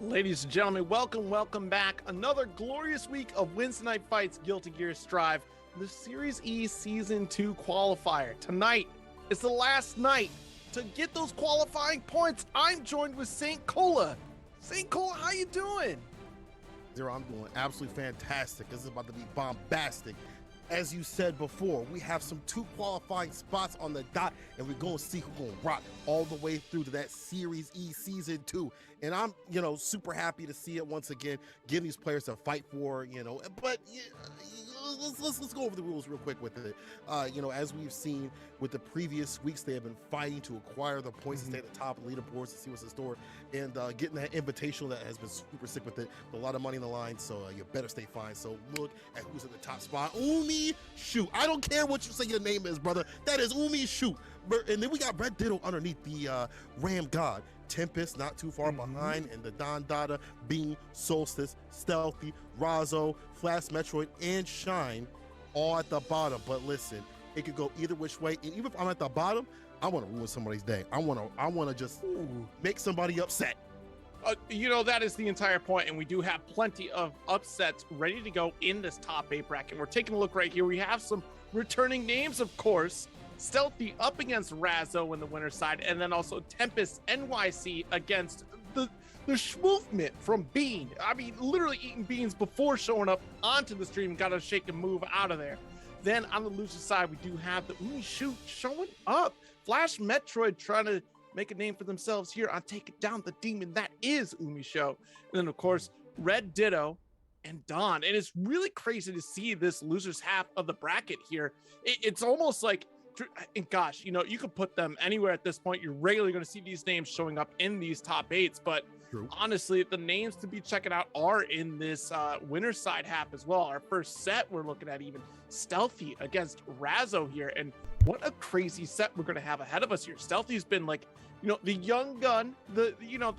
Ladies and gentlemen, welcome back. Another glorious week of Weds Night Fights Guilty Gear Strive, the Series E Season 2 qualifier. Tonight is the last night to get those qualifying points. I'm joined with St. Cola. St. Cola, how you doing? Zero, I'm doing absolutely fantastic. This is about to be bombastic. As you said before, we have some 2 qualifying spots on the dot, and we're going to see who's going to rock all the way through to that Series E Season 2. And I'm, super happy to see it once again, giving these players to fight for, but let's go over the rules real quick with it. As we've seen with the previous weeks, they have been fighting to acquire the points to stay at the top of the leaderboards to see what's in store, and getting that invitational that has been super sick with it. A lot of money in the line, so you better stay fine. So look at who's at the top spot. Umisho. I don't care what you say your name is, brother. That is Umisho. And then we got Red Ditto underneath the Ram God. Tempest not too far behind, and the Don Dada, Beam, Solstice, Stealthy, Razzo, Flash, Metroid, and Shine all at the bottom. But listen, it could go either which way, and even if I'm at the bottom, I want to ruin somebody's day. I want to just make somebody upset. That is the entire point, and we do have plenty of upsets ready to go in this top 8 bracket. We're taking a look right here. We have some returning names, of course. Stealthy up against Razzo in the winner's side, and then also Tempest NYC against the Schmovement from Bean. I mean, literally eating beans before showing up onto the stream. Got to shake and move out of there. Then on the loser side, we do have the Umisho showing up. Flash Metroid trying to make a name for themselves here on taking down the demon that is Umisho. And then, of course, Red Ditto and Don. And it's really crazy to see this loser's half of the bracket here. It's almost like, and gosh, you could put them anywhere at this point. You're regularly going to see these names showing up in these top 8s, but honestly, the names to be checking out are in this winner's side half as well. Our first set, we're looking at even Stealthy against Razzo here, and what a crazy set we're going to have ahead of us here. Stealthy's been like, the young gun, the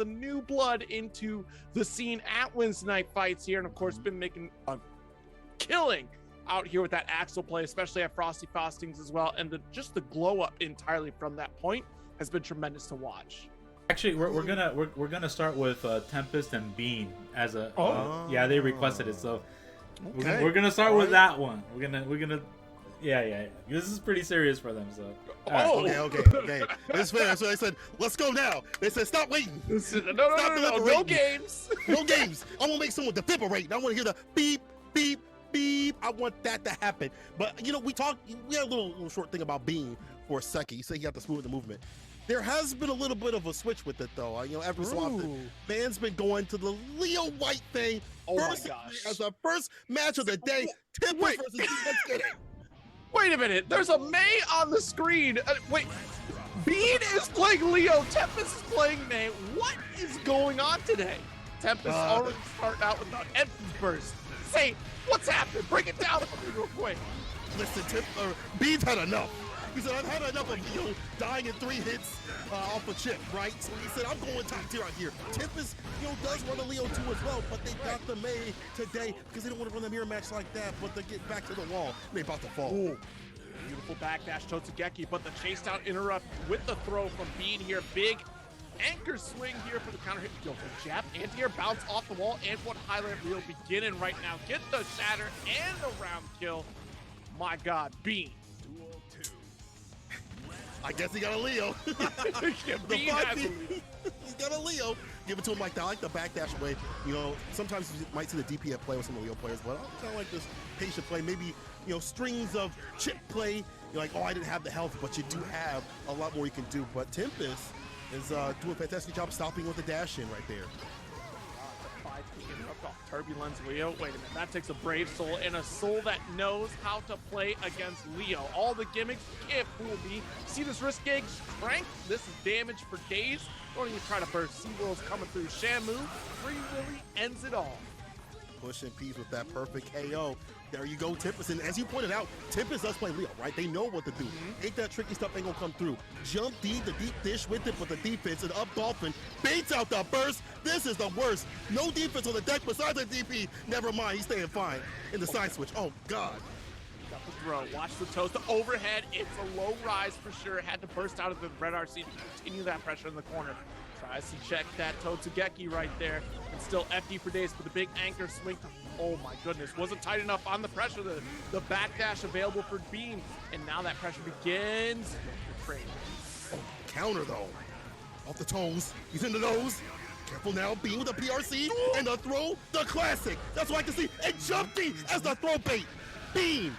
new blood into the scene at Weds Night Fights here, and of course been making a killing out here with that Axel play, especially at Frosty Faustings as well, and just the glow up entirely from that point has been tremendous to watch. Actually, we're gonna start with Tempest and Bean as a yeah, they requested it, so we're gonna start with that one. We're gonna yeah. This is pretty serious for them, so. Okay. That's fair. That's what I said. Let's go now. They said stop waiting. No games. No games. I want to make someone defibrillate. I want to hear the beep, beep, beep. I want that to happen. But we had a little short thing about Bean for a second. You say you have to smooth the movement. There has been a little bit of a switch with it though. Every so often, fans been going to the Leo White thing. Oh my gosh! As the first match of the day, Tempest versus Bean. Let's get it. Wait a minute, there's a May on the screen. Wait, Bean is playing Leo, Tempest is playing May. What is going on today? Tempest already starting out with an empty burst. Say, what's happening? Break it down for me real quick. Listen, Bean's had enough. He said, I've had enough of dying in 3 hits off a chip, right? So he said, I'm going top tier out here. Tempest, does run the Leo 2 as well, but they got the May today because they don't want to run a mirror match like that, but they get back to the wall. They about to fall. Ooh. Beautiful backdash Totsugeki, but the chase down interrupt with the throw from Bean here. Big anchor swing here for the counter hit. The jab anti-air bounce off the wall, and what highlight reel beginning right now. Get the shatter and the round kill. My God, Bean. I guess he got a Leo. He's got a Leo. Give it to him like that. I like the backdash way. Sometimes you might see the DP at play with some of the Leo players, but I kind of like this patient play. Maybe, strings of chip play. You're like, I didn't have the health, but you do have a lot more you can do. But Tempest is doing a fantastic job stopping with the dash in right there. Turbulence Leo. Wait a minute, that takes a brave soul and a soul that knows how to play against Leo. All the gimmicks can't fool me. See this wrist gauge strength? This is damage for days. Don't even try to burst. SeaWorld's coming through. Shamu, Free Willy ends it all. Pushing Peace with that perfect KO. There you go, Tempest. And as you pointed out, Tempest does play Leo, right? They know what to do. Ain't that tricky stuff ain't gonna come through. Jump D, the deep dish with it, but the defense and up Dolphin baits out the burst. This is the worst. No defense on the deck besides the DP. Never mind, he's staying fine in the side switch. Oh, God. Got the throw. Watch the toast. The overhead. It's a low rise for sure. Had to burst out of the red RC to continue that pressure in the corner. Tries to check that Totsugeki right there. And still FD for days for the big anchor swing. Oh my goodness, wasn't tight enough on the pressure. The backdash available for Bean. And now that pressure begins. Counter though. Off the toes. He's in the nose. Careful now. Bean with the PRC. And the throw. The classic. That's what I can see. And jumping as the throw bait. Bean.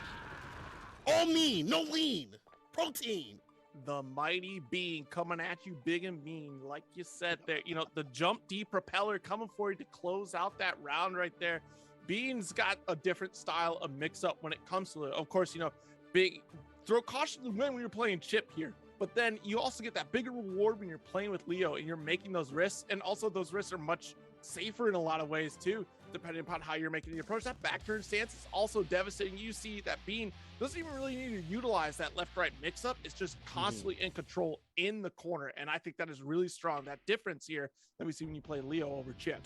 All mean. No lean. Protein. The mighty Bean coming at you big and mean. Like you said there, you know, the jump D propeller coming for you to close out that round right there. Bean's got a different style of mix-up when it comes to it. Of course, you know, big throw caution to win when you're playing Chip here. But then you also get that bigger reward when you're playing with Leo and you're making those risks. And also those risks are much safer in a lot of ways too, depending upon how you're making the approach. That back turn stance is also devastating. You see that Bean doesn't even really need to utilize that left-right mix-up. It's just constantly in control in the corner. And I think that is really strong. That difference here that we see when you play Leo over Chip.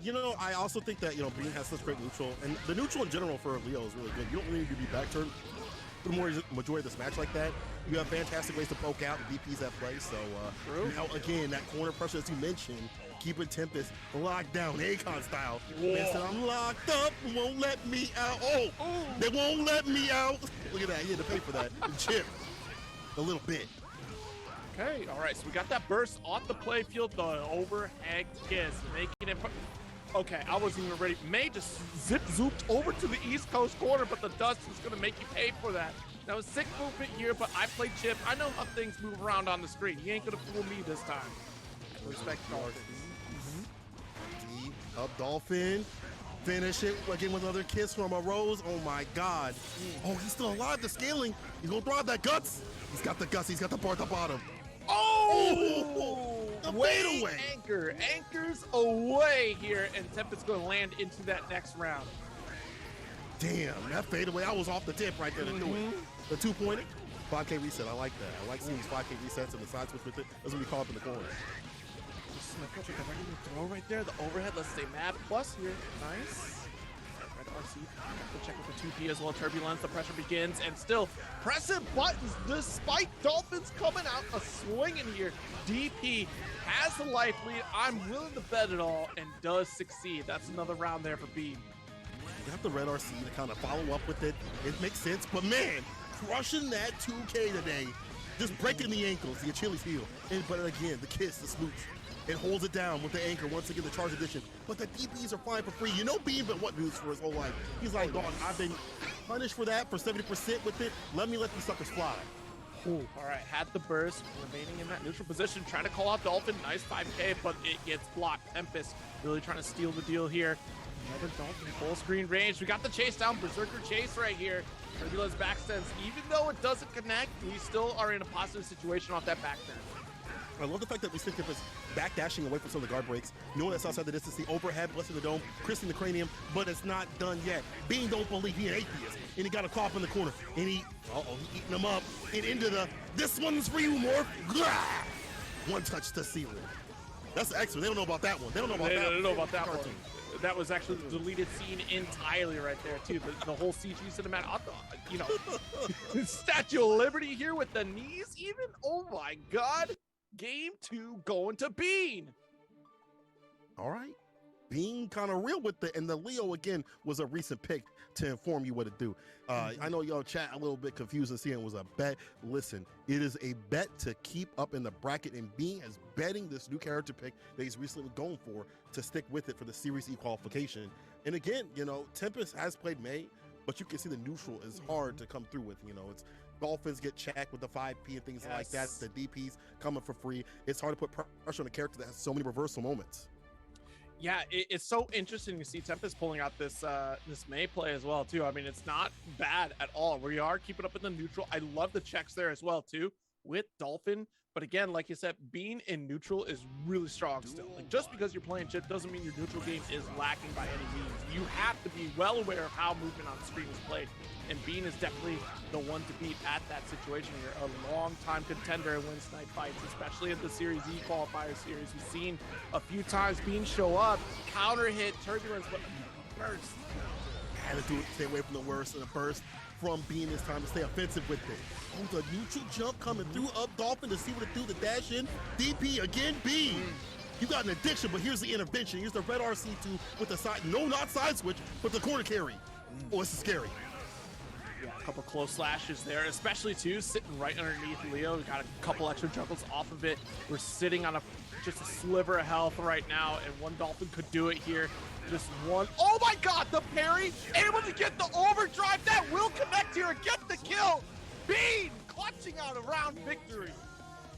You know, I also think that, you know, Bean has such great neutral. And the neutral in general for Leo is really good. You don't really need to be back turn for the majority of this match like that. You have fantastic ways to poke out the DPs at play. So now again, that corner pressure as you mentioned, keeping Tempest locked down, Akon style. Man said, I'm locked up, won't let me out. Oh, they won't let me out. Look at that, he had to pay for that. Chip, a little bit. Okay, all right, so we got that burst off the playfield, the overhead kiss, making it. Okay, I wasn't even ready. May just zooped over to the East Coast corner, but the dust is going to make you pay for that. That was sick movement here, but I played Chip. I know how things move around on the screen. He ain't going to fool me this time. Respect Dolphin. Up Dolphin. Finish it again with another kiss from a Rose. Oh my God. Oh, he's still alive. The scaling. He's going to throw out that guts. He's got the guts. He's got the bar at the bottom. Oh! The Way fadeaway. Anchors away here, and Tempest's going to land into that next round. Damn, that fadeaway. I was off the tip right there to do it. The 2-pointer. 5K reset. I like that. I like seeing these 5K resets and the side switch with it. That's what we call up in the corner. This is the throw right there. The overhead. Let's stay mad. Plus here. Nice. Red RC. We'll check with the 2P as well. Turbulence. The pressure begins. And still pressing buttons despite Dolphins coming out a swinging here. DP has the life lead. I'm willing to bet it all and does succeed. That's another round there for B. You have the Red RC to kind of follow up with it. It makes sense. But man, crushing that 2K today. Just breaking the ankles, the Achilles heel. But again, the kiss, the smooch. It holds it down with the anchor once again, the charge edition. But the DPs are flying for free. You know Bean been what dudes for his whole life. He's like, dog, I've been punished for that for 70% with it. Let me let these suckers fly. Ooh. All right, had the burst, remaining in that neutral position, trying to call out Dolphin. Nice 5K, but it gets blocked. Tempest really trying to steal the deal here. Another Dolphin full screen range. We got the chase down, Berserker chase right here. Turbulence backstands. Even though it doesn't connect, we still are in a positive situation off that backstand. I love the fact that we see Tempest backdashing away from some of the guard breaks, knowing that's outside the distance, the overhead, blessing the dome, christening the cranium, but it's not done yet. Bean don't believe he an atheist, and he got a call up in the corner, and he eating him up, and into the, this one's for you, Morph. One touch to ceiling. That's excellent. They don't know about that one. They don't know about that one. They don't know about that one. That was actually the deleted scene entirely right there, too. The whole CG cinematic, you know, Statue of Liberty here with the knees even. Oh, my God. Game 2 going to Bean. All right. Being kind of real with it, and the Leo again was a recent pick to inform you what to do. I know y'all chat a little bit confused and seeing it was a bet. Listen, it is a bet to keep up in the bracket, and Bean is betting this new character pick that he's recently going for to stick with it for the Series E qualification. And again, you know, Tempest has played May, but you can see the neutral is hard to come through with. You know, it's Dolphins get checked with the 5P and things like that. The DPs coming for free. It's hard to put pressure on a character that has so many reversal moments. Yeah, it's so interesting to see Tempest pulling out this this May play as well too. I mean, it's not bad at all. We are keeping up in the neutral. I love the checks there as well too with Dolphin. But again, like you said, being in neutral is really strong still. Like, just because you're playing Chip doesn't mean your neutral game is lacking by any means. You have to be well aware of how movement on the screen is played. And Bean is definitely the one to beat at that situation here. A long-time contender in Weds Night Fights, especially at the Series E Qualifier series. We've seen a few times Bean show up, counter hit, turbulence, but first, Had to do it, stay away from the worst, and a burst from Bean this time to stay offensive with it. Oh, the neutral jump coming through up Dolphin to see what it do, the dash in. DP again, Bean. You got an addiction, but here's the intervention. Here's the red RC2 with the side, no, not side switch, but the corner carry. Oh, this is scary. Yeah, a couple close slashes there, especially too, sitting right underneath Leo. We got a couple extra juggles off of it. We're sitting on just a sliver of health right now, and one Dolphin could do it here. Just one. Oh my God, the parry, able to get the overdrive. That will connect here and get the kill. Bean clutching out a round victory.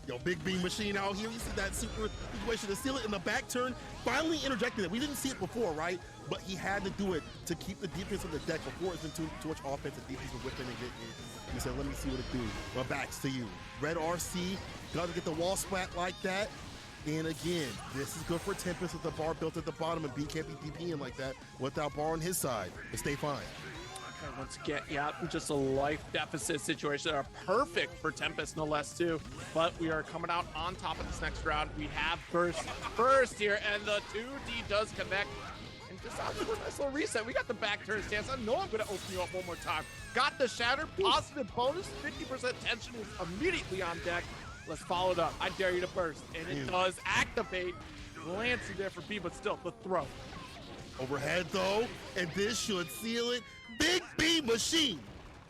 Yo, big beam machine out here. You see that super situation to seal it in the back turn. Finally interjecting it. We didn't see it before, right? But he had to do it to keep the defense on the deck before it's been too much offense and defense were whipping and getting it. He said, let me see what it do. Well, backs to you. Red RC, got to get the wall splat like that. And again, this is good for Tempest with the bar built at the bottom, and B can't be DPing like that without bar on his side. But stay fine. Okay, once again, yeah, just a life deficit situation that are perfect for Tempest, no less, too. But we are coming out on top of this next round. We have burst first here, and the 2D does connect. And just out of a nice little reset, we got the back turn stance. I know I'm going to open you up one more time. Got the shatter, positive bonus, 50% tension is immediately on deck. Let's follow it up. I dare you to burst. And it does activate. Glancing there for B, but still, the throw. Overhead, though, and this should seal it. Big B machine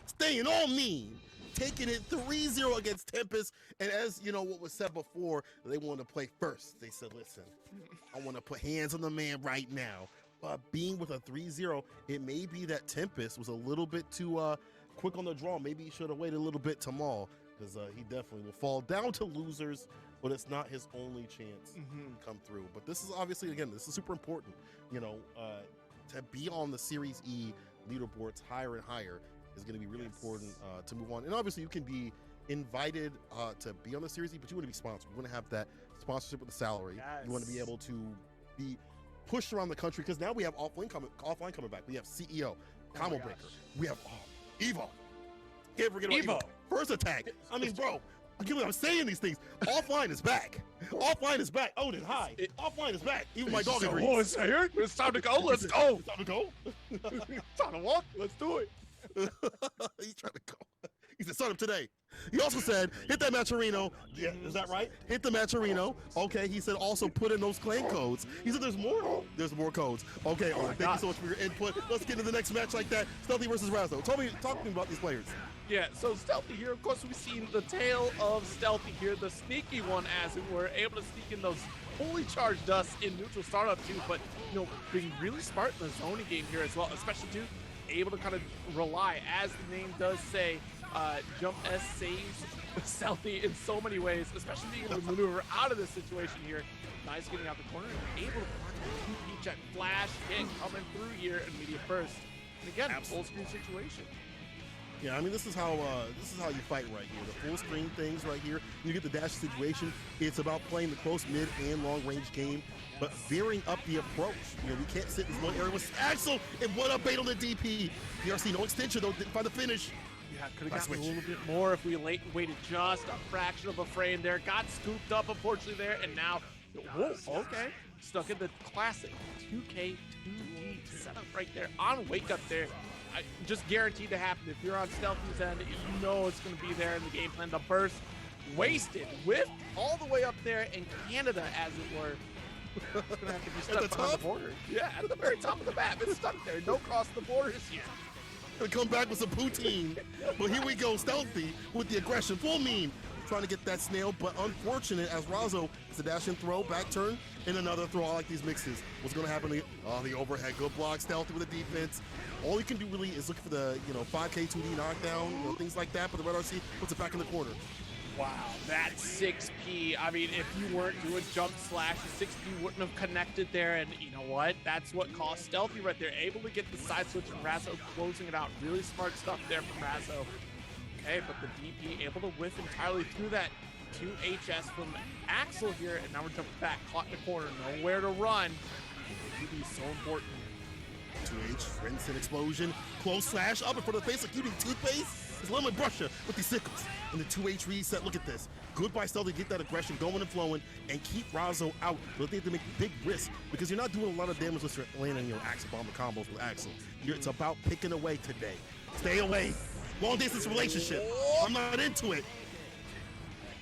staying on me, taking it 3-0 against Tempest. And as you know, what was said before, they wanted to play first. They said, listen, I want to put hands on the man right now. Being with a 3-0, it may be that Tempest was a little bit too quick on the draw. Maybe he should have waited a little bit to maul, because he definitely will fall down to losers, but it's not his only chance to come through. But this is obviously, again, this is super important, you know, to be on the Series E leaderboards higher and higher is going to be really important to move on. And obviously you can be invited to be on the Series E, but you want to be sponsored. You want to have that sponsorship with the salary. You want to be able to be pushed around the country, because now we have offline coming back. We have CEO, Combo Breaker. We have Evo. Can't forget about Evo. First attack. I mean, bro, I can't believe I'm saying these things. Offline is back. Offline is back. Odin, hi. Offline is back. Even my dog agrees. Oh, it's here. It's time to go. Let's go. It's time to go. It's time to walk. Let's do it. He's trying to go. He said, start up today. He also said, hit that Maturino. Yeah, is that right? Hit the Maturino. Okay, he said also put in those claim codes. He said there's more? There's more codes. Okay, thank you so much for your input. Let's get into the next match like that. Stealthy versus Razzo. Talk to me about these players. Yeah, so Stealthy here, of course, we've seen the tail of Stealthy here, the sneaky one, as it were, able to sneak in those fully charged dust in neutral startup too, but, you know, being really smart in the zoning game here as well, especially too, able to kind of rely, as the name does say, Jump S saves Stealthy in so many ways, especially being able to maneuver out of this situation here. Nice getting out the corner and able to find that 2D check flash hit coming through here, immediate burst. And again, full screen situation. Yeah, I mean, this is how you fight right here. The full screen things right here. You get the dash situation. It's about playing the close, mid, and long range game, but veering up the approach. You know, we can't sit in this one area with Axel and one up bait on the DP. PRC, no extension though. Didn't find the finish. Yeah, could have gotten a little bit more if we waited just a fraction of a frame there. Got scooped up, unfortunately, there, and now, whoa, okay. Stuck in the classic 2K 2D setup right there on wake up there. Just guaranteed to happen. If you're on Stealthy's end, you know it's going to be there in the game plan. The burst wasted, whiffed all the way up there in Canada, as it were. It's going to have to be stuck behind the border. Yeah, at the very top of the map. It's stuck there. No cross the borders yet. Gonna come back with some poutine. But here we go, Stealthy with the aggression. Full meme. Trying to get that snail, but unfortunate as Razzo is a dash and throw, back turn, and another throw. I like these mixes. What's gonna happen? The overhead, good block, Stealthy with the defense. All you can do really is look for the 5K 2D knockdown, things like that. But the Red RC puts it back in the corner. Wow, that 6P. I mean, if you weren't doing jump slash, the 6P wouldn't have connected there. And you know what? That's what cost Stealthy right there. Able to get the side switch and Razzo closing it out. Really smart stuff there from Razzo. Okay, but the DP able to whiff entirely through that 2HS from Axel here. And now we're jumping back, caught in the corner, nowhere to run. DP is so important. 2H, rinse and explosion, close slash up in front of the face like you need toothpaste. Just let me brush you with these sickles. And the 2H reset, look at this. Goodbye, Stealthy, get that aggression going and flowing and keep Razzo out. But they have to make big risks because you're not doing a lot of damage with your landing your Axel bomb combos with Axel. It's about picking away today. Stay away. Long distance relationship. I'm not into it.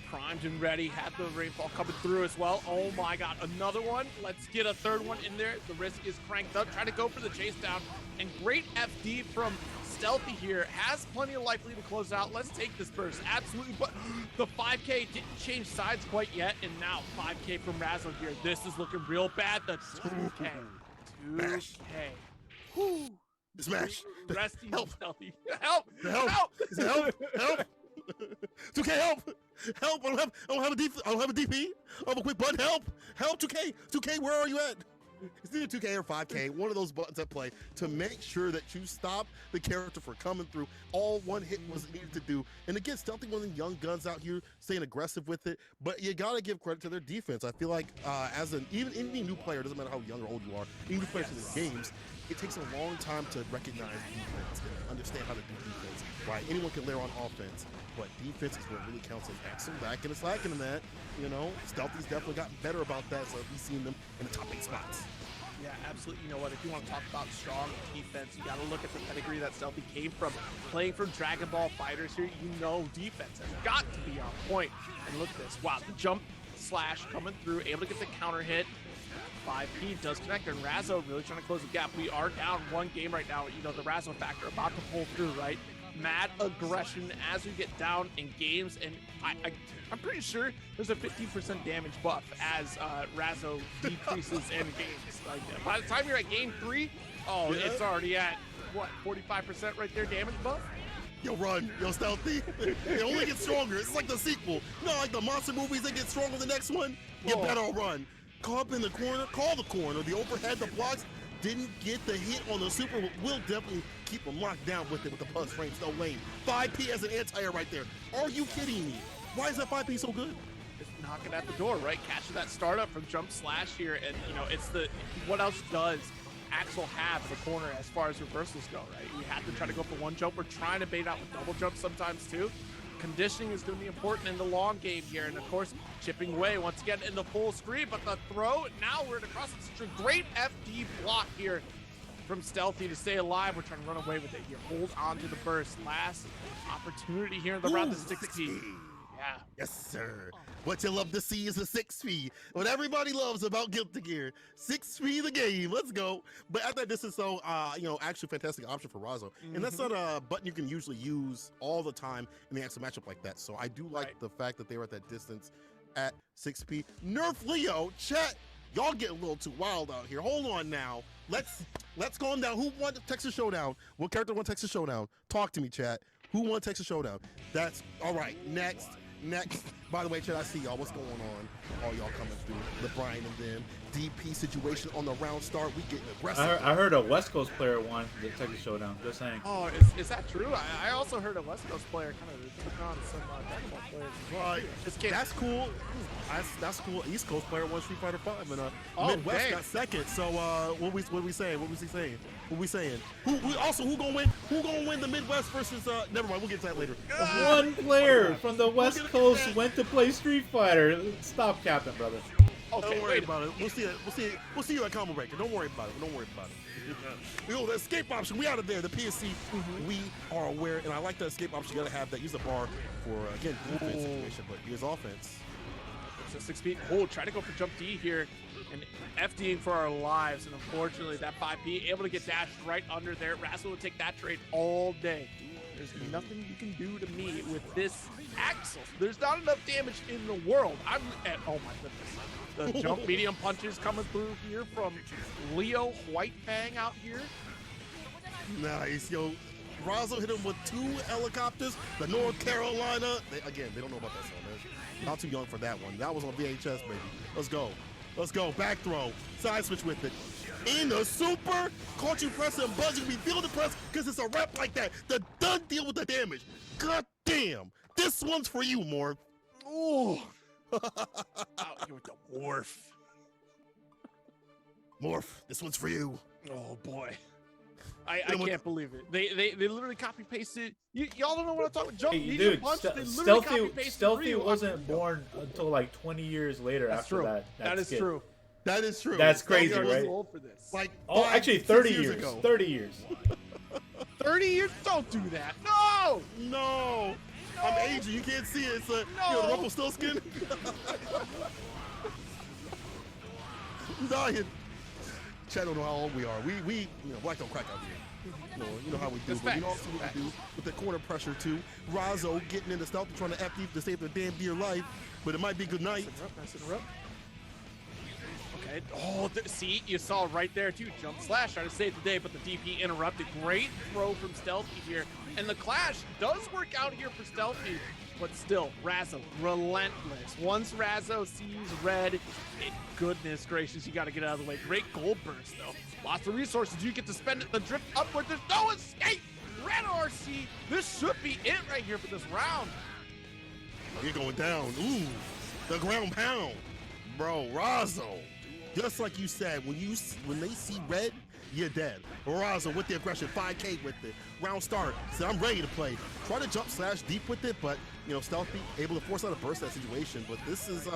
Primed and ready, had the rainfall coming through as well. Oh my god, another one. Let's get a third one in there. The risk is cranked up, trying to go for the chase down. And great FD from Stealthy here, has plenty of life lead to close out. Let's take this burst, absolutely. But the 5K didn't change sides quite yet, and now 5K from Razzo here. This is looking real bad. The 2K. 2K. Whew. Smash. Resting Help. Stealthy. Help! Help! Help! Is it help? Help! 2K, help! Help! I don't have a DP. I have a quick button. Help! Help! 2K, where are you at? It's either 2K or 5K, one of those buttons at play to make sure that you stop the character from coming through. All one hit was needed to do. And again, Stealthy, one of the young guns out here, staying aggressive with it. But you gotta give credit to their defense. I feel like even any new player, doesn't matter how young or old you are, any new players in the games, it takes a long time to recognize defense and understand how to do defense. Right? Anyone can layer on offense, but defense is what really counts. And Axel back and it's lacking in that. You know, Stealthy's definitely gotten better about that, so we've seen them in the top 8 spots. Yeah, absolutely. You know what? If you want to talk about strong defense, you got to look at the pedigree that Stealthy came from. Playing for Dragon Ball Fighters here, you know defense has got to be on point. And look at this. Wow, the jump slash coming through, able to get the counter hit. 5P does connect, and Razzo really trying to close the gap. We are down one game right now. You know, the Razzo factor about to pull through, right? Mad aggression as we get down in games, and I'm pretty sure there's a 15% damage buff as Razzo decreases in games. Like, by the time you're at game 3, it's already at what, 45% right there damage buff. Yo, run. Yo, Stealthy. It only gets stronger. It's like the sequel. You know, like the monster movies, they get stronger the next one. You better run. Call up in the corner. Call the corner. The overhead, the blocks. Didn't get the hit on the super, but will definitely keep him locked down with it with the plus frames, no lane. 5P as an anti-air right there. Are you kidding me? Why is that 5P so good? Just knocking at the door, right? Catching that startup from jump slash here, and you know, it's the, what else does Axel have in the corner as far as reversals go, right? You have to try to go for one jump. We're trying to bait out with double jumps sometimes too. Conditioning is going to be important in the long game here, and of course, chipping away once again in the full screen, but the throw, now we're across. It's such a great FD block here from Stealthy to stay alive. We're trying to run away with it here. Hold on to the burst. Last opportunity here in the round of 16. Yeah. Yes, sir. What you love to see is a 6P. What everybody loves about Guilty Gear. 6P the game. Let's go. But at that distance, though, you know, actually fantastic option for Razzo. And that's not a button you can usually use all the time in the Axel matchup like that. So I do like the fact that they were at that distance at 6P. Nerf Leo, chat. Y'all get a little too wild out here. Hold on now. Let's calm down. Who won the Texas Showdown? What character won Texas Showdown? Talk to me, chat. Who won Texas Showdown? That's all right. Next. By the way, chat, I see y'all. What's going on? All y'all coming through. The Brian and them. DP situation on the round start. We getting aggressive. I heard a West Coast player won the Texas Showdown. Just saying. Oh, is that true? I also heard a West Coast player kind of took on some Dragon Ball players as well. Right. That's cool. That's cool. East Coast player won Street Fighter 5 and Midwest got second. So what we saying? What we saying? Who gonna win? Who gonna win the Midwest versus never mind, we'll get to that later. One player from the West Coast went to play Street Fighter. Stop capping, brother. Okay, don't worry about it. We'll see you at Combo Breaker. Don't worry about it. Yo, the escape option, we out of there. The PSC, we are aware, and I like that escape option. You gotta have that. Use the bar for again defense situation, but here's offense. So 6 feet. Oh, try to go for jump D here, and FDing for our lives. And unfortunately, that 5P able to get dashed right under there. Razzo will take that trade all day. There's nothing you can do to me with this Axel. There's not enough damage in the world. I'm at, oh my goodness. The jump medium punches coming through here from Leo White Fang out here. Nice, yo. Razzo hit him with 2 helicopters. The North Carolina. They don't know about that song, man. Not too young for that one. That was on VHS, baby. Let's go. Back throw. Side switch with it. In the super. Caught you pressing buzzing. We feel the press because it's a rep like that. The done deal with the damage. God damn. This one's for you, Morph. Ooh. Out here with the Wharf. Morph, this one's for you. Oh boy. I can't believe it. They literally copy pasted. Y'all don't know what I'm talking about. Jump, Hey, dude, dude, punch. They literally Stealthy, copy-pasted Stealthy Ryu. wasn't born until like 20 years later. That's after true. that. That is skit. true. That is true. That's Stealthy crazy, was right? Old for this. Like Oh, 5, actually, 6 30 years years. ago. 30 years. 30 years? Don't do that. No. No. I'm aging. You can't see it. It's a the Rumpelstiltskin. I'm dying. Chad don't know how old we are. We black don't crack out here. You know how we do. But we also what we do with the corner pressure too. Razzo getting into Stealthy, trying to FD to save their damn dear life. But it might be good night. Okay. Oh, see, you saw right there too. Jump slash trying to save the day, but the DP interrupted. Great throw from Stealthy here, and the clash does work out here for Stealthy. But still, Razzo, relentless. Once Razzo sees red, goodness gracious, you got to get out of the way. Great gold burst, though. Lots of resources. You get to spend it. The drift upward. There's no escape. Red RC. This should be it right here for this round. You're going down. Ooh, the ground pound. Bro, Razzo. Just like you said, when they see red, you're dead. Razzo with the aggression, 5K with it. Round start. So I'm ready to play. Try to jump slash deep with it, but Stealthy able to force out a burst that situation. But this is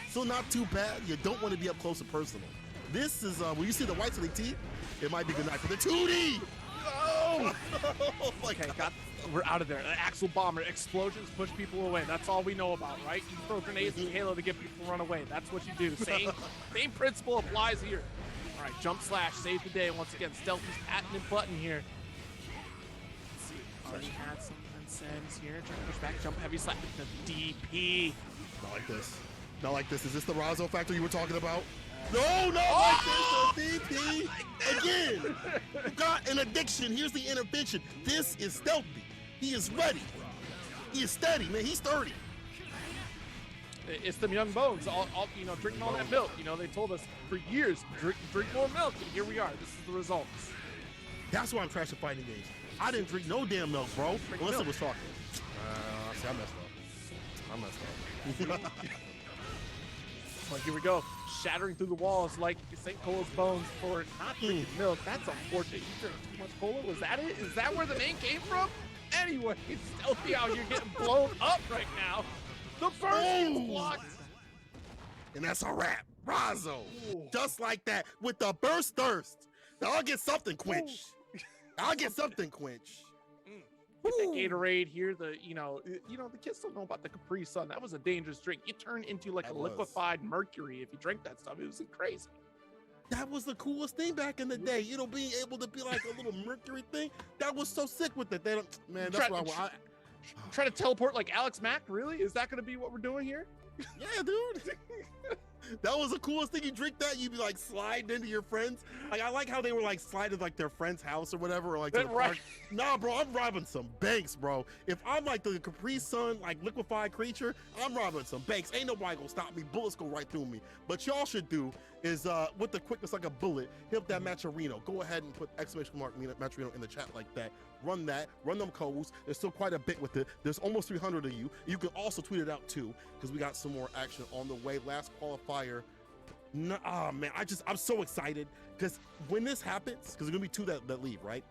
still not too bad. You don't want to be up close and personal. This is when you see the whites of the teeth, it might be good night for the 2D. Oh! Okay, we're out of there. Axle bomber, explosions push people away. That's all we know about, right? You throw grenades in Halo to get people to run away. That's what you do. Same principle applies here. All right, jump slash, save the day. Once again, Stealthy's patented button here. Let's see, already had some sends here. Trying to push back, jump heavy slap with the DP. Not like this. Not like this. Is this the Razzo factor you were talking about? No, like this. The DP. Again, you got an addiction. Here's the intervention. This is Stealthy. He is ready. He is steady, man. He's 30. It's them young bones, all drinking all that milk. They told us for years, drink more milk, and here we are. This is the results. That's why I'm trashing fighting games. I didn't drink no damn milk, bro. Unless it was chocolate. See, I messed up. Well, here we go. Shattering through the walls like St. Cola's bones for not drinking milk. That's unfortunate. You drank too much cola? Was that it? Is that where the name came from? Anyway, Stealthy out here getting blown up right now. The burst is blocked. And that's a wrap. Razzo. Just like that with the burst thirst. Now I'll get something quenched. I'll get something quenched. Get that Gatorade here. The kids don't know about the Capri Sun. That was a dangerous drink. You turn into like a liquefied mercury if you drink that stuff. It was crazy. That was the coolest thing back in the day. Being able to be like a little mercury thing. That was so sick with it. Man, that's what I try to teleport like Alex Mack. Really? Is that going to be what we're doing here? Yeah, dude. That was the coolest thing. You drink that, you'd be like sliding into your friends. Like I like how they were like sliding like their friend's house or whatever, or like to the park. Nah, bro, I'm robbing some banks, bro. If I'm like the Capri Sun, like liquefied creature, I'm robbing some banks. Ain't nobody gonna stop me. Bullets go right through me. But y'all should do is with the quickness like a bullet, hit up that Maturino. Go ahead and put exclamation mark Maturino in the chat like that. Run that, run them codes. There's still quite a bit with it. There's almost 300 of you. You can also tweet it out too, because we got some more action on the way. Last qualifier. No, man, I'm so excited because when this happens, because there's gonna be two that leave, right?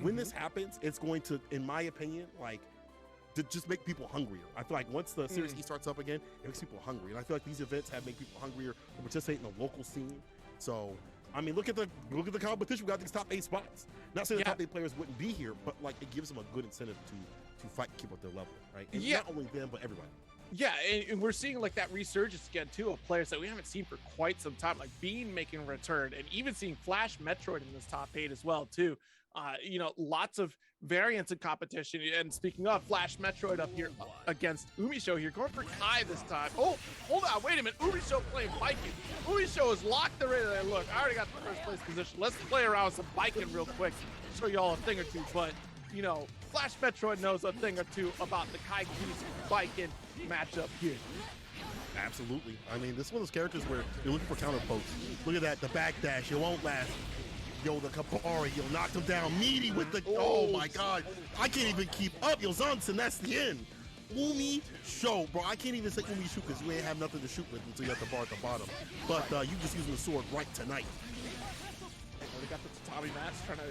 When this happens, it's going to, in my opinion, like to just make people hungrier. I feel like once the Series E starts up again, it makes people hungry, and I feel like these events have made people hungrier to participate in the local scene. So, I mean, look at the competition. We got these top 8 spots. Not saying the top 8 players wouldn't be here, but like it gives them a good incentive to fight, and keep up their level, right? And not only them, but everybody. Yeah, and we're seeing like that resurgence again too of players that we haven't seen for quite some time, like Bean making a return, and even seeing Flash Metroid in this top 8 as well too. Lots of variants in competition. And speaking of Flash Metroid up here against Umisho here, going for Kai this time. Oh, hold on, wait a minute. Umisho playing Viking. Umisho is locked already there. Look, I already got the first place position. Let's play around with some Viking real quick. Show y'all a thing or two, but Flash Metroid knows a thing or two about the Kai Viking matchup here. Absolutely. I mean, this is one of those characters where you're looking for counter pokes. Look at that, the backdash. It won't last. Yo, the Kabari, you'll knock him down. Meaty with the, oh my God. I can't even keep up. Yo, Zonson, that's the end. Umisho. Bro, I can't even say Umisho because you ain't have nothing to shoot with until you have the bar at the bottom. But you just using the sword right tonight. We got the tatami mats trying to,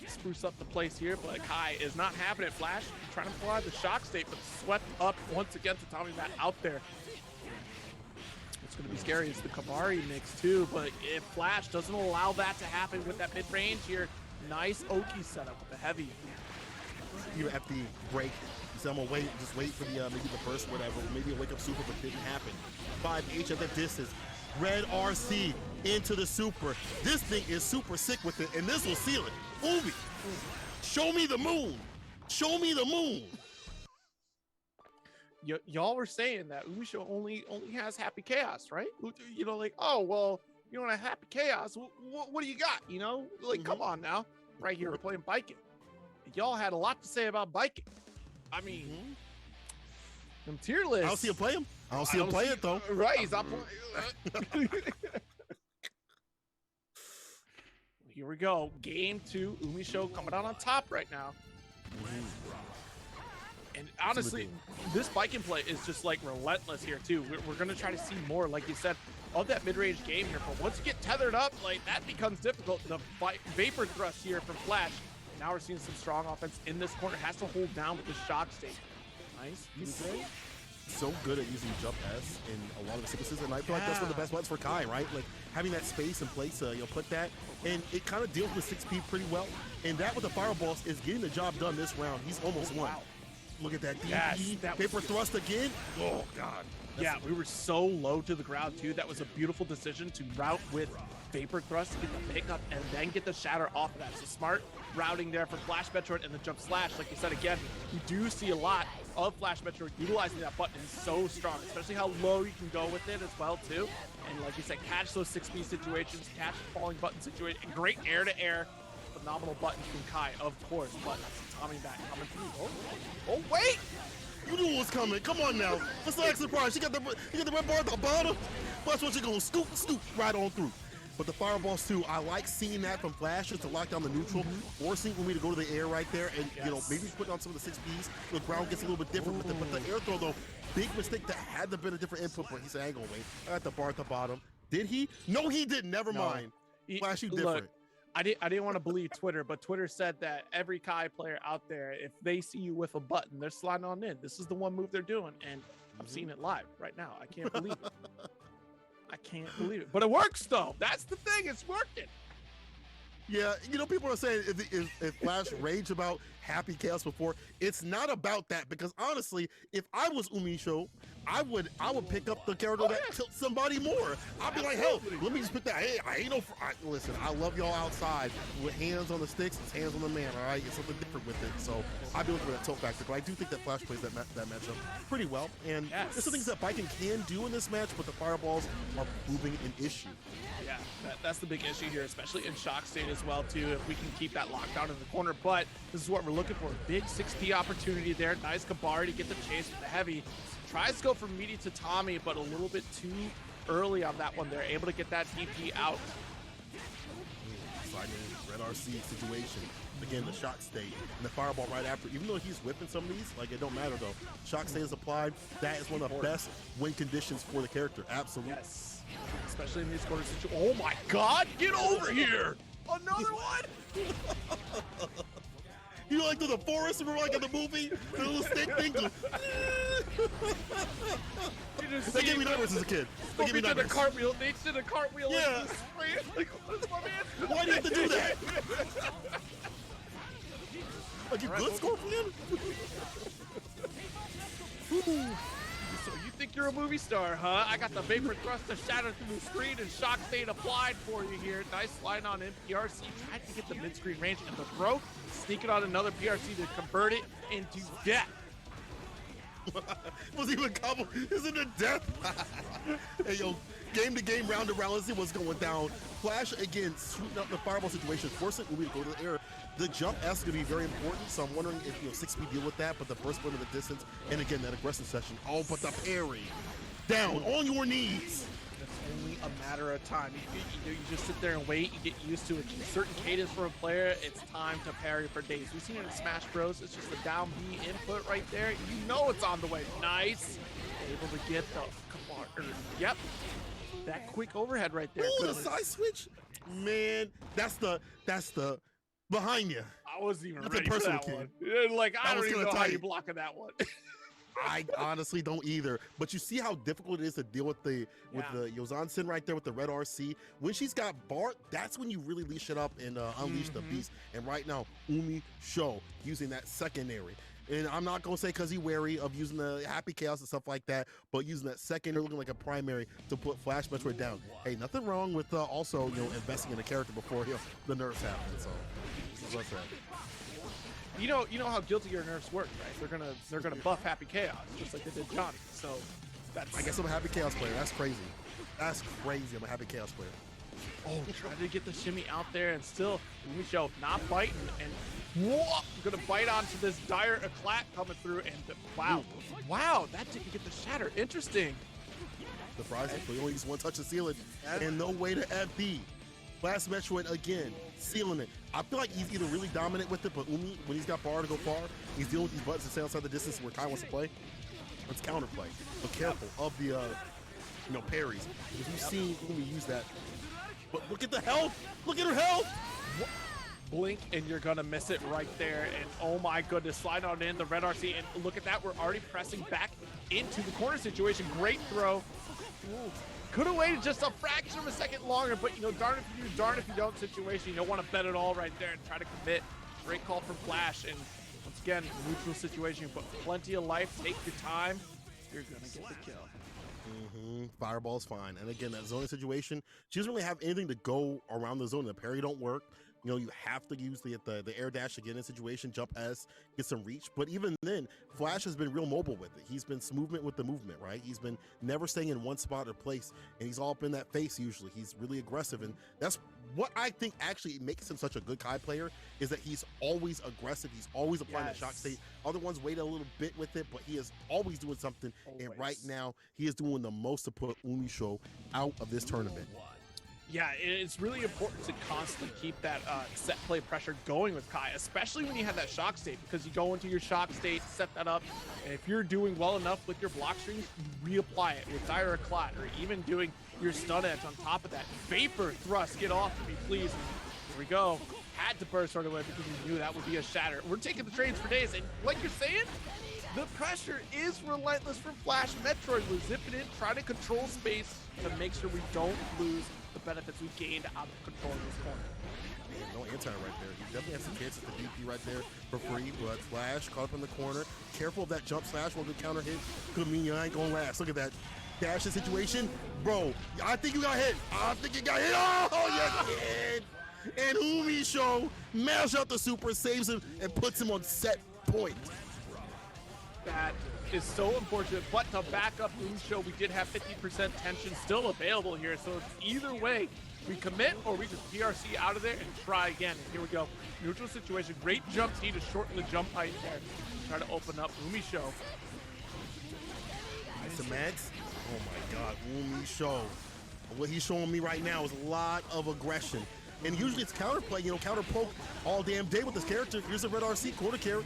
spruce up the place here, but Kai is not having it. Flash trying to apply the shock state, but swept up once again. Tatami mat out there. What's going to be scary is the Kabari mix too, but if Flash doesn't allow that to happen with that mid-range here, nice Oki setup with the heavy. Here at the break, he said, I'm gonna wait, just wait for the maybe the burst, whatever, maybe a wake up super, but didn't happen. 5H at the distance. Red RC into the super. This thing is super sick with it, and this will seal it. Umi, show me the moon. Show me the moon. Y'all were saying that Umisho only has Happy Chaos, right? Like, oh, well, you don't have Happy Chaos. What do you got? Come on now. Right here, we're playing Biking. Y'all had a lot to say about Biking. I mean, them tier lists. I don't see him play him. I don't see him play it, though. Right, he's not playing. Here we go. Game 2. Umisho coming out on top right now. And honestly, this Biking play is just like relentless here too. We're going to try to see more, like you said, of that mid-range game here. But once you get tethered up, like that becomes difficult. The Vapor Thrust here from Flash. Now we're seeing some strong offense in this corner. Has to hold down with the shock state. Nice. So good at using jump S in a lot of the sequences, and I feel like that's one of the best buttons for Kai, right? Like having that space in place, you'll put that, and it kind of deals with 6P pretty well. And that with the fireballs is getting the job done this round. He's almost won. Look at that DP, yes, Vapor Thrust again. Oh God. Yeah, we were so low to the ground too. That was a beautiful decision to route with Vapor Thrust to get the pickup and then get the shatter off of that. So smart routing there for Flash Metroid and the jump slash. Like you said, again, we do see a lot of Flash Metroid utilizing that button. Is so strong, especially how low you can go with it as well too. And like you said, catch those 6B situations, catch the falling button situation, and great air-to-air. Phenomenal buttons from Kai, of course, but Tommy back coming through. Oh wait! You knew what was coming. Come on now. Let's not act surprised. You got the red bar at the bottom. Watch what you're going to scoop right on through. But the fireballs too, I like seeing that from Flash just to lock down the neutral, forcing Umi to go to the air right there, and maybe putting on some of the 6Bs. The ground gets a little bit different with it, but the air throw though, big mistake. That had to been a different input, but he said, I ain't gonna wait. At the bar at the bottom. Did he? No, he didn't. Never mind. Flash, you different. Look, I didn't want to believe Twitter, but Twitter said that every Kai player out there, if they see you with a button, they're sliding on in. This is the one move they're doing, and I'm seeing it live right now. I can't believe it. I can't believe it. But it works, though. That's the thing. It's working. Yeah, people are saying if Flash raged about Happy Chaos before, it's not about that, because honestly, if I was Umisho, I would pick up the character that tilts somebody more. I'd be like, hell, let me just pick that. Hey, listen, I love y'all outside with hands on the sticks. It's hands on the man, all right? It's something different with it. So I'd be looking for that tilt factor, but I do think that Flash plays that matchup pretty well. And there's some things that Biking can do in this match, but the fireballs are proving an issue. Yeah, that's the big issue here, especially in shock state as well, too, if we can keep that lockdown in the corner. But this is what we're looking for. Big 6P opportunity there. Nice Kabari to get the chase with the heavy. Tries to go from meaty to Tommy, but a little bit too early on that one. They're able to get that DP out. Sliding in, Red RC situation. Again, the shock state and the fireball right after. Even though he's whipping some of these, like, it don't matter though. Shock state is applied. That is one of the best win conditions for the character. Absolutely. Yes. Especially in these corner situations. Oh my God! Get over here! Another one! You like to the forest, remember like in the movie? The little stick thing. That gave me nightmares as a kid. That gave me nightmares. They did a cartwheel. Yeah. Like, what is my man? Why do you have to do that? Like, you good, Scorpion? So you think you're a movie star, huh? I got the Vapor Thrust to shatter through the screen and shock state applied for you here. Nice slide on in. PRC tried to get the mid-screen range and the throw. Sneaking on another PRC to convert it into death. Was even combo? Isn't it death? Hey, yo, game to game, round to round. Let's see what's going down. Flash again, sweeping up the fireball situation, forcing Umi to go to the air. The jump S is going to be very important, so I'm wondering if 6B deal with that, but the burst point of the distance, and again, that aggressive session. Oh, but the parry. Down, on your knees. That's only a matter of time. You just sit there and wait. You get used to a certain cadence for a player. It's time to parry for days. We've seen it in Smash Bros. It's just a down B input right there. You know it's on the way. Nice. Able to get the yep. That quick overhead right there. Ooh, the side switch. Man, that's the behind you. I wasn't even That's ready a for personal that kid. one. Like, I I was don't even gonna know how tell you you. blocking that one. I honestly don't either. But you see how difficult it is to deal with the Yozansen right there with the red RC. When she's got Bart, that's when you really leash it up and unleash the beast. And right now, Umisho using that secondary. And I'm not gonna say because he's wary of using the Happy Chaos and stuff like that, but using that secondary looking like a primary to put Flash Metroid down. Hey, nothing wrong with also investing in a character before the nerfs happen. So what's that? You know how Guilty Gear nerfs work, right? They're gonna buff Happy Chaos just like they did Johnny. So that's. I guess I'm a Happy Chaos player. That's crazy. That's crazy. I'm a Happy Chaos player. Oh, trying to get the shimmy out there and still Umisho not biting and whoa, gonna bite onto this dire eclat coming through and wow, that didn't get the shatter. Interesting. Surprising, but he only used one touch of ceiling and no way to FD. Last Metroid again, sealing it. I feel like he's either really dominant with it, but Umi, when he's got bar to go far, he's dealing with these buttons to stay outside the distance where Kai wants to play. Let's counterplay. But careful of the parries. Because we've seen Umi use that. But look at the health! Look at her health! Blink and you're gonna miss it right there. And oh my goodness, slide on in the red RC and look at that. We're already pressing back into the corner situation. Great throw. Could have waited just a fraction of a second longer, but darn if you do, darn if you don't situation. You don't want to bet it all right there and try to commit. Great call from Flash. And once again, neutral situation, but plenty of life. Take your time. You're gonna get the kill. Fireball's fine. And again, that zoning situation, she doesn't really have anything to go around the zone. The parry don't work. You have to use the air dash to get in a situation, jump S, get some reach. But even then, Flash has been real mobile with it. He's been movement with the movement, right? He's been never staying in one spot or place, and he's all up in that face usually. He's really aggressive, and that's what I think actually makes him such a good Kai player, is that he's always aggressive. He's always applying the shock state. Other ones wait a little bit with it, but he is always doing something. And right now, he is doing the most to put Umisho out of this tournament. Yeah, it's really important to constantly keep that set play pressure going with Kai, especially when you have that shock state, because you go into your shock state, set that up, and if you're doing well enough with your block strings, you reapply it with dire eclat, or even doing your stun edge on top of that. Vapor thrust, get off of me, please. Here we go. Had to burst right away because we knew that would be a shatter. We're taking the trades for days, and like you're saying, the pressure is relentless from Flash Metroid. We're zipping in, trying to control space to make sure we don't lose the benefits we gained out of controlling this corner. Man, no anti right there. He definitely has some chances to DP right there for free, but Flash caught up in the corner. Careful of that jump slash, one good counter hit. Could mean you ain't gonna last. Look at that dash situation. Bro, I think you got hit. I think you got hit. Oh, you did. And Umisho mashes out the super, saves him, and puts him on set point. That is so unfortunate, but to back up Umisho, we did have 50% tension still available here, so it's either way, we commit or we just PRC out of there and try again. And here we go, neutral situation, great jump T to shorten the jump height there. Try to open up Umisho. Nice Max. Oh my God, Umisho. What he's showing me right now is a lot of aggression. And usually it's counterplay, counter poke all damn day with this character. Here's a red RC quarter carry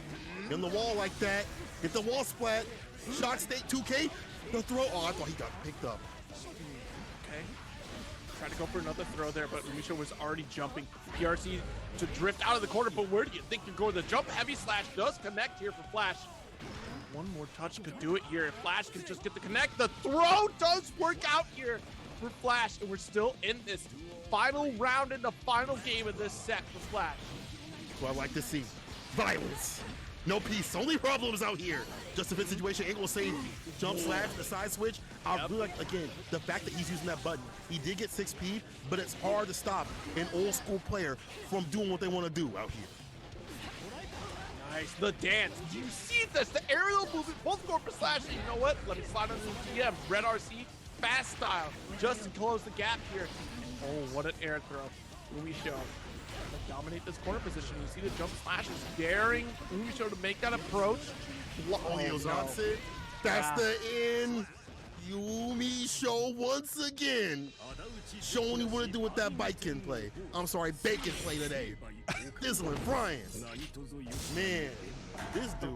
in the wall like that. Get the wall splat. Shock state 2K. The throw. Oh, I thought he got picked up. Okay. Try to go for another throw there, but Umisho was already jumping. PRC to drift out of the corner, but where do you think you're going? The jump heavy slash does connect here for Flash. One more touch could do it here. If Flash can just get the connect, the throw does work out here for Flash, and we're still in this final round in the final game of this set for Flash. Well, I like to see violence. No peace, only problems out here. Just a fit situation, ain't gonna say jump slash, the side switch. I really like, again, the fact that he's using that button. He did get 6P, but it's hard to stop an old school player from doing what they want to do out here. Nice, the dance. Do you see this? The aerial movement, both going for slash. You know what? Let me slide under the DM. Red RC, fast style, just to close the gap here. Oh, what an air throw. Umisho to dominate this corner position. You see the jump slash is daring Umisho to make that approach. Oh, Yozansen. That's the in. Umisho once again showing you what to do with that bacon play. I'm sorry, bacon play today. Sizzling frying. Man, this dude,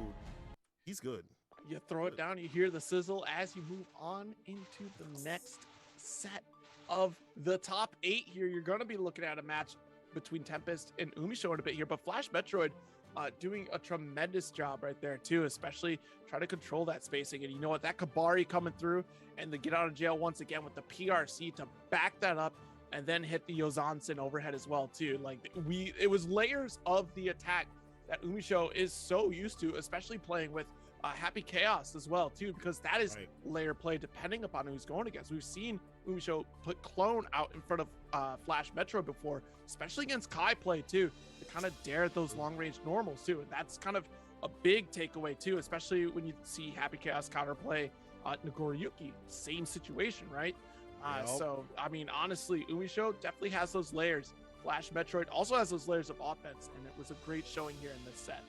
he's good. You throw it down, you hear the sizzle as you move on into the next set of the top 8 here. You're going to be looking at a match between Tempest and Umisho in a bit here, but Flash Metroid doing a tremendous job right there too, especially trying to control that spacing. And you know what, that Kabari coming through and the get out of jail once again with the PRC to back that up and then hit the Yozansen overhead as well too. Like it was layers of the attack that Umisho is so used to, especially playing with Happy Chaos as well too, because that is layer play depending upon who's going against. We've seen Umisho put Clone out in front of Flash Metro before, especially against Kai play too, to kind of dare those long range normals too. And that's kind of a big takeaway too, especially when you see Happy Chaos counterplay Nagoriyuki, same situation, right? So I mean, honestly, Umisho definitely has those layers. Flash Metroid also has those layers of offense, and it was a great showing here in this set.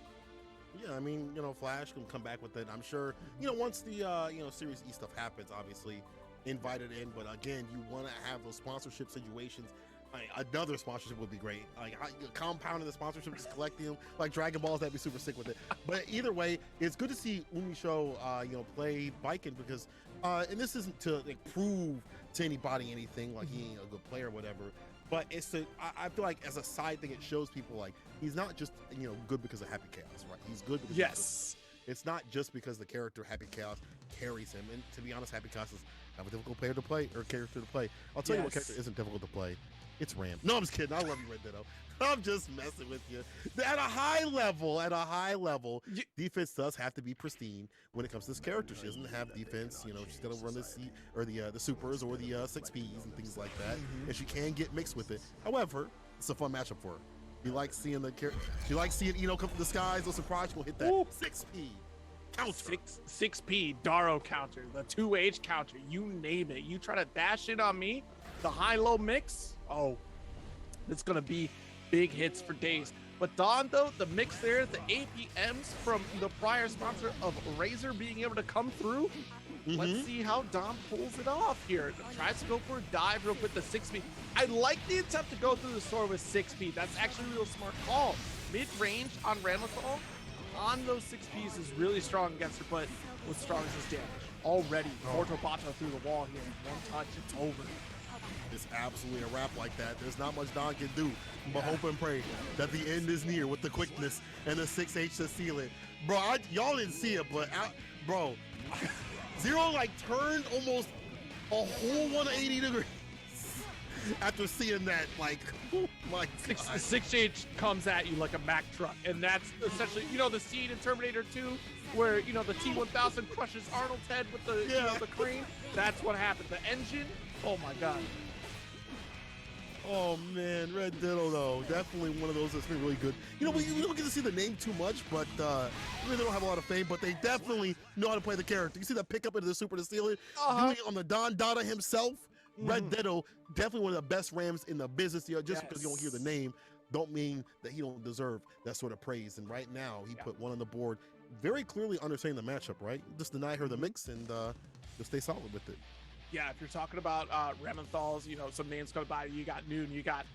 Yeah, I mean, you know, Flash can come back with it. I'm sure, you know, once the, you know, Series E stuff happens, obviously invited in. But again, you want to have those sponsorship situations. Another sponsorship would be great. Like compounding the sponsorship, just collecting them like Dragon Balls. That'd be super sick with it. But either way, it's good to see Umisho, you know, play Biken because, and this isn't to like, prove to anybody anything like he ain't a good player or whatever. But it's to, I feel like as a side thing, it shows people like he's not just, you know, good because of Happy Chaos, right? He's good because yes, it's not just because the character Happy Chaos carries him. And to be honest, Happy Chaos is a difficult player to play or character to play. I'll tell you what character isn't difficult to play. It's Ram. No, I'm just kidding. I love you, Red Ditto. I'm just messing with you. At a high level, defense does have to be pristine when it comes to this character. She doesn't have defense. You know, she's gonna run the C or the supers or the 6Ps and things like that, and she can get mixed with it. However, it's a fun matchup for her. You like seeing the character. You like seeing come from the skies. No surprise, she'll hit that 6P. Counter. 6P Daro counter, the 2H counter, you name it. You try to dash it on me, the high-low mix, oh, it's gonna be big hits for days. But Dawn, though, the mix there, the APMs from the prior sponsor of Razor being able to come through. Let's see how Dawn pulls it off here. Tries to go for a dive real quick, the 6P. I like the attempt to go through the sword with 6P. That's actually a real smart call. Mid-range on Ramlethal on those 6Ps is really strong against her, but what's strong is his damage. Already, Porto Bato through the wall here. One touch, it's over. It's absolutely a wrap like that. There's not much Don can do but hope and pray that the end is near with the quickness and the 6H to seal it. Bro, y'all didn't see it, but bro, Zero like turned almost a whole 180 degrees after seeing that. Like, oh my God. 6H comes at you like a Mack truck, and that's essentially, you know, the scene in Terminator 2 where, you know, the T-1000 crushes Arnold's head with the, you know, the crane. That's what happened. The engine, oh my God. Oh man, Red Ditto though, definitely one of those that's been really good. You know, we don't get to see the name too much, but I mean, they don't have a lot of fame, but they definitely know how to play the character. You see that pick up into the super to steal it, doing it on the Don Dada himself. Red Ditto, definitely one of the best Rams in the business. You know, just because you don't hear the name, don't mean that he don't deserve that sort of praise. And right now, he put one on the board, very clearly understanding the matchup. Right, just deny her the mix and just stay solid with it. Yeah, if you're talking about Ramethals, you know, some names come by. You got Noon, you got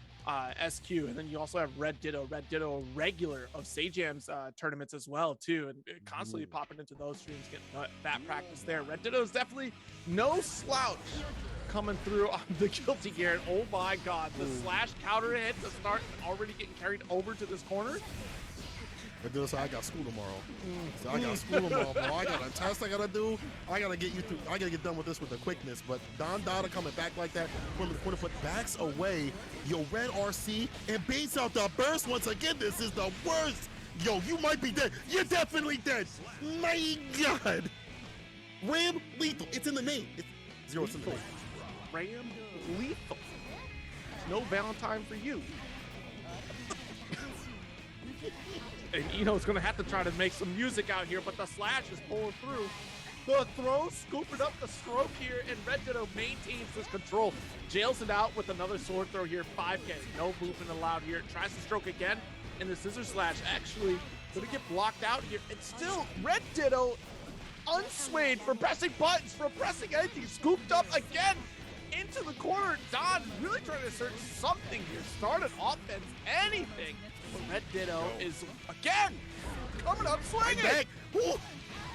SQ, and then you also have Red Ditto. Red Ditto, regular of Sajam's tournaments as well, too, and constantly popping into those streams, getting that practice there. Red Ditto is definitely no slouch coming through on the Guilty Gear. And oh my God, the slash counter hit to start, already getting carried over to this corner. Red Ditto said, I got school tomorrow. So I got school tomorrow, bro. I got a test I gotta do. I gotta get you through. I gotta get done with this with the quickness. But Don Dada coming back like that from the corner foot, backs away. Yo, Red RC and baits out the burst once again. This is the worst. Yo, you might be dead. You're definitely dead. My God. Ram lethal. It's in the name. It's zero. It's in the name. Ram lethal. No Valentine for you. And Eno's gonna have to try to make some music out here, but the slash is pulling through. The throw, scooping up the stroke here, and Red Ditto maintains this control. Jails it out with another sword throw here, 5K. No movement allowed here. Tries to stroke again, and the scissor slash actually gonna get blocked out here. And still, Red Ditto unswayed for pressing buttons, for pressing anything. Scooped up again into the corner. Don really trying to assert something here. Started offense, anything. But Red Ditto is, again, coming up swinging. Back. Ooh.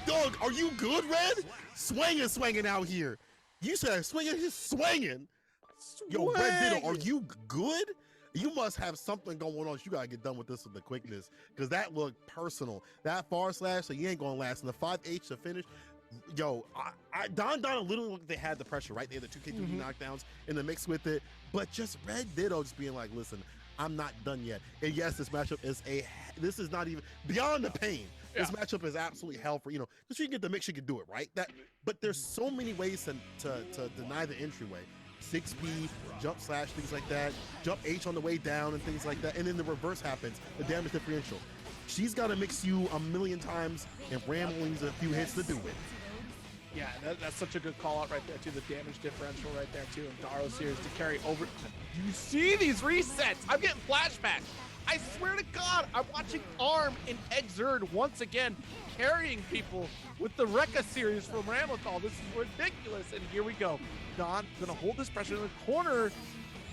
Dog, are you good, Red? Swinging out here. You said swinging, he's swinging. Yo, Red Ditto, are you good? You must have something going on. You gotta get done with this with the quickness, because that looked personal. That far slash, so you ain't gonna last. And the 5H to finish. Yo, Don literally looked like they had the pressure, right? They had the 2K2 knockdowns in the mix with it. But just Red Ditto just being like, listen, I'm not done yet. And yes, this matchup is this is not even beyond the pain. Yeah. This matchup is absolutely hell for, because you can get the mix, you can do it, right? But there's so many ways to deny the entryway. 6B, jump slash, things like that, jump H on the way down and things like that, and then the reverse happens, the damage differential. She's got to mix you a million times and ramblings a few hits to do it. Yeah, that's such a good call out right there too, the damage differential right there too, and Daro series to carry over. You see these resets? I'm getting flashbacks. I swear to God, I'm watching ARM and Exerd once again carrying people with the Rekka series from Ramlethal. This is ridiculous, and here we go. Don gonna hold this pressure in the corner,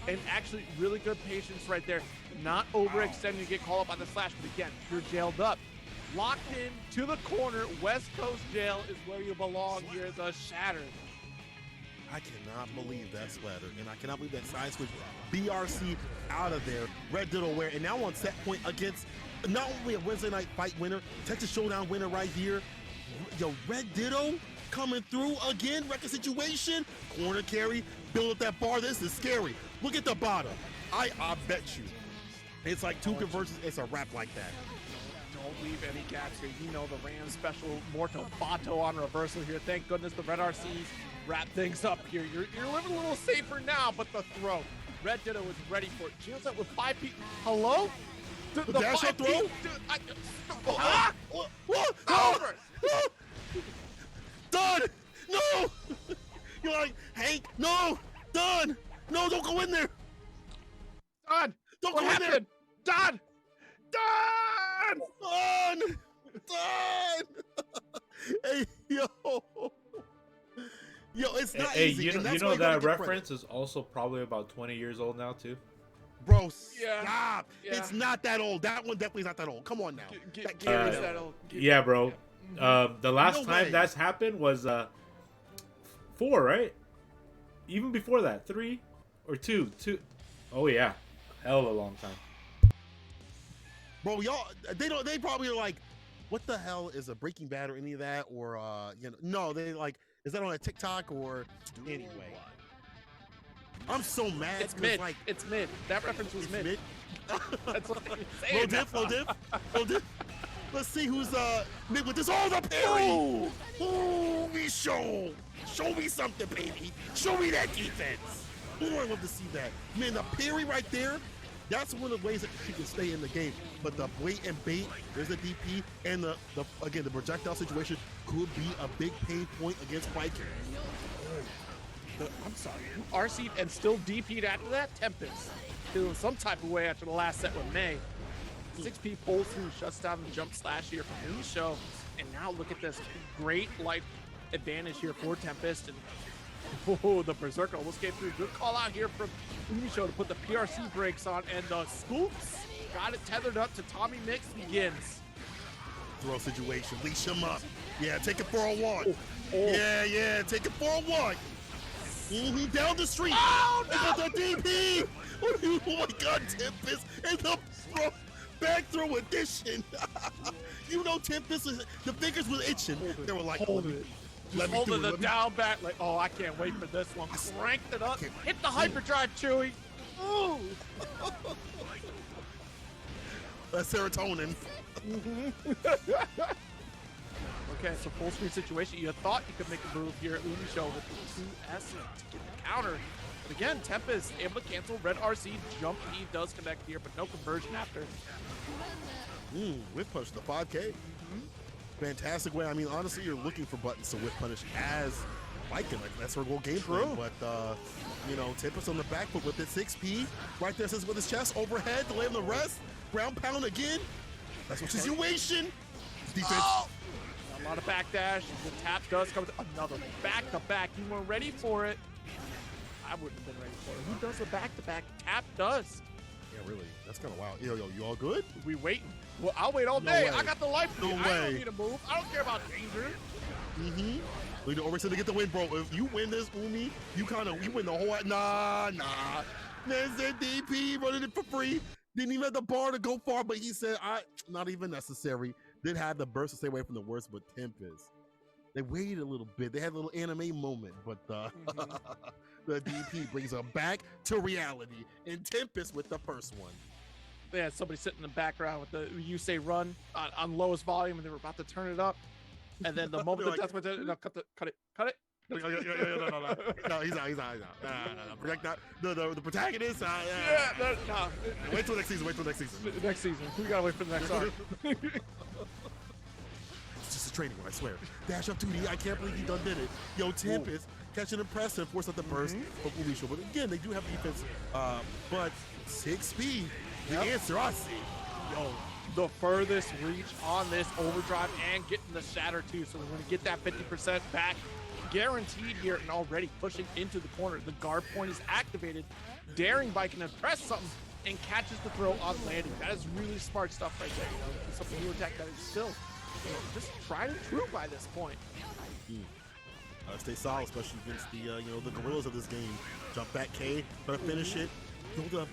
and actually really good patience right there. Not overextending to get called up on the slash, but again, you're jailed up. Locked in to the corner. West Coast jail is where you belong here. The Shatter. I cannot believe that splatter, and I cannot believe that side switch. BRC out of there. Red Ditto where, and now on set point against not only a Wednesday night fight winner, Texas Showdown winner right here. Yo, Red Ditto coming through again. Record situation. Corner carry. Build up that bar. This is scary. Look at the bottom. I bet you. It's like two conversions. It's a wrap like that. Don't leave any gaps here. You know the Ram special Morto Bato on reversal here. Thank goodness the Red RCs wrap things up here. You're living a little safer now, but the throw. Red Ditto is ready for it. Shields up with 5 feet. Hello? The dash up throw? Over! Done! No! You're like, Hank, no! Done! No, don't go in there! Done! Don't What go in there! happened? Done! Done! Done! Done! Hey, yo! Yo, it's not easy. You know that reference is also probably about 20 years old now, too? Bro, stop. Yeah. It's not that old. That one definitely is not that old. Come on now. That old. Yeah, bro. The last No time way. that's happened was 4, right? Even before that, 3 or 2. Oh yeah, hell of a long time. Bro, y'all, they probably are like, what the hell is a Breaking Bad or any of that? Or, no, they like, is that on a TikTok or anyway? I'm so mad. It's mid. Like, It's mid. That reference was mid. That's what they say. Low diff. Let's see who's mid with this. Oh, the parry! Oh, Umisho! Show me something, baby. Show me that defense. Oh, I love to see that. Man, the parry right there, that's one of the ways that she can stay in the game. But the blatant bait, there's the DP, and the projectile situation could be a big pain point against Viking. I'm sorry. RC and still DP'd after that. Tempest feeling some type of way after the last set with May. 6P pulls through, shuts down the jump slash here from Umisho. And now look at this great life advantage here for Tempest. And the Berserker almost came through. Good call out here from Umisho to put the PRC brakes on. And the scoops got it tethered up to Tommy Mix begins. Throw situation. Leash him up. Yeah, take it for a 1. Oh. Yeah, take it for a 1. Down the street. Oh, no! The DP. Oh my God, Tempest and the back throw edition. You know, Tempest, the fingers were itching. They were like, hold it. Holding the down back, like, oh, I can't wait for this one. Cranked it up. Hit the hyperdrive, Chewy. Ooh. That's serotonin. Okay, so full screen situation. You thought you could make a move here at Umisho with the 2S to get the counter. But again, Tempest able to cancel. Red RC jump P does connect here, but no conversion after. Whip push the 5K. Fantastic way. I mean, honestly, you're looking for buttons to whip punish as Viking. Like, that's her whole game plan. But, Tempest on the back foot with it. 6P right there, says with his chest overhead to lay on the rest. Ground pound again. That's what situation. Defense. A lot of backdash. The tap does come with another back-to-back. You weren't ready for it. I wouldn't have been ready for it. Who does a back-to-back? Tap does. Yeah, really. That's kind of wild. Yo, you all good? We waiting. Well, I'll wait all No day. way. I got the life lead. No I way. don't need to move. I don't care about danger. We always said to get the win, bro. If you win this, Umi, you win the whole. Nah. Man said DP running it for free. Didn't even have the bar to go far, but he said, not even necessary. Did have the burst to stay away from the worst, but Tempest. They waited a little bit. They had a little anime moment, but the DP brings them back to reality. And Tempest with the first one. They had somebody sitting in the background with the you say run on lowest volume, and they were about to turn it up. And then the moment the death went no, cut it. No, he's out. No. Protect that. The protagonist. No. Wait till next season. Next season. We gotta wait for the next arc. It's just a training one, I swear. Dash up 2D. I can't believe he done did it. Yo, Tempest catching impressive, force up the burst from Umisho. But again, they do have defense. But 6 speed. The answer I see. Yo, the furthest reach on this overdrive and getting the shatter too. So we're going to get that 50% back guaranteed here, and already pushing into the corner. The guard point is activated. Daring Bike can press something and catches the throw on landing. That is really smart stuff right there. It's something new attack that is still just tried and true by this point. Stay solid, especially against the the gorillas of this game. Jump back K, try to finish it. Build up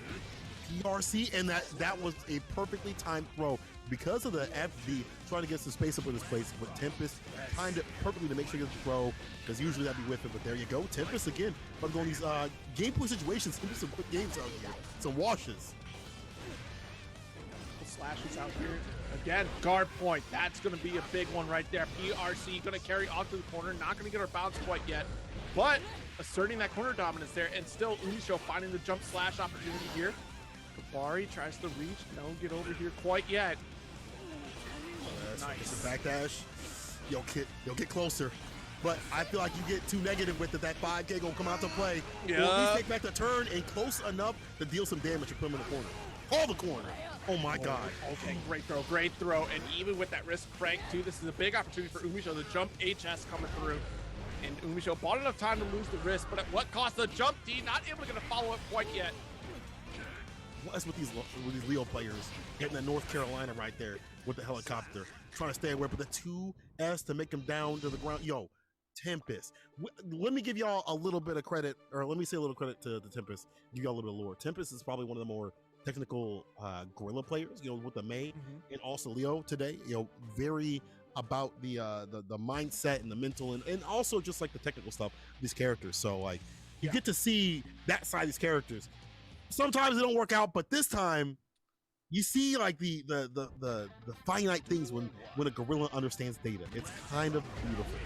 PRC, and that was a perfectly timed throw because of the FD trying to get some space up in this place. But Tempest timed it perfectly to make sure you get the throw, because usually that'd be with it. But there you go, Tempest again. But going these game point situations, give me some quick games out here, some washes. Slashes out here again. Guard point. That's going to be a big one right there. PRC going to carry off to the corner. Not going to get her bounce quite yet, but asserting that corner dominance there, and still Umisho finding the jump slash opportunity here. Kabari tries to reach. No get over here quite yet. Nice. Backdash. Yo, Kit, get closer. But I feel like you get too negative with it. That 5K gonna come out to play. Yeah. Or at least take back the turn and close enough to deal some damage and put him in the corner. Call the corner. Oh my God. Okay, great throw. And even with that wrist crank too, this is a big opportunity for Umisho. The jump HS coming through. And Umisho bought enough time to lose the wrist, but at what cost? The jump D, not able to follow up quite yet. What's with these Leo players getting the North Carolina right there with the helicopter, trying to stay away, but the 2S to make him down to the ground. Yo, Tempest. Let me give y'all a little bit of credit, or let me say a little credit to the Tempest. Give y'all a little bit of lore. Tempest is probably one of the more technical gorilla players, with the May and also Leo today. Very about the mindset and the mental and also just like the technical stuff of these characters. So like you get to see that side of these characters. Sometimes it don't work out, but this time you see like the finite things when a gorilla understands data. It's kind of beautiful.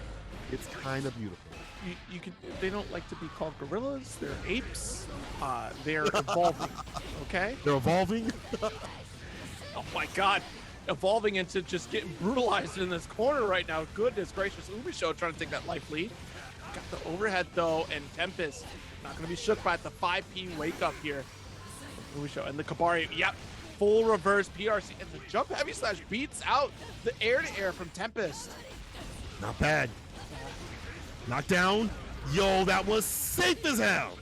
They don't like to be called gorillas. They're apes. They're evolving. Okay. They're evolving. Oh my God. Evolving into just getting brutalized in this corner right now. Goodness gracious. Umisho trying to take that life lead. Got the overhead though, and Tempest not going to be shook by the 5P wake up here. Umisho and the Kabari. Yep. Full reverse PRC, and the jump heavy slash beats out the air to air from Tempest. Not bad. Knockdown. Yo, that was safe as hell.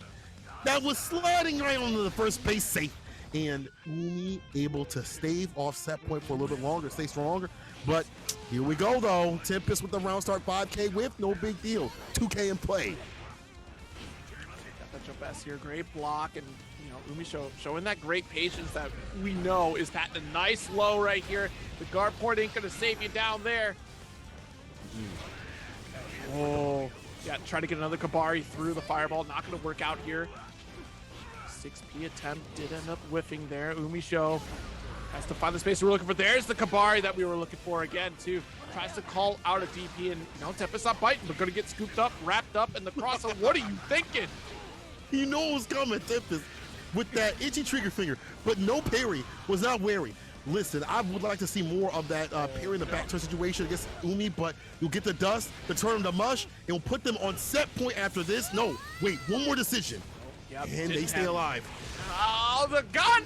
That was sliding right onto the first base safe. And Umi able to stave off set point for a little bit longer, stay stronger. But here we go though. Tempest with the round start 5K with no big deal. 2K in play. Got the jump S here, great block, and Umisho showing that great patience that we know is that the nice low right here. The guard point ain't gonna save you down there. Oh, yeah, try to get another Kabari through the fireball. Not gonna work out here. 6P attempt did end up whiffing there. Umisho has to find the space we're looking for. There's the Kabari that we were looking for again, too. Tries to call out a DP, and Tempest not biting. We're gonna get scooped up, wrapped up in the crossover. What are you thinking? You know it was coming, Tempest, with that itchy trigger finger, but no parry, was not wary. Listen, I would like to see more of that parry in the back turn situation against Umi, but you'll get the dust to turn them to mush, and we'll put them on set point after this. No, wait, one more decision. Yep, and they stay alive. Oh, the gun!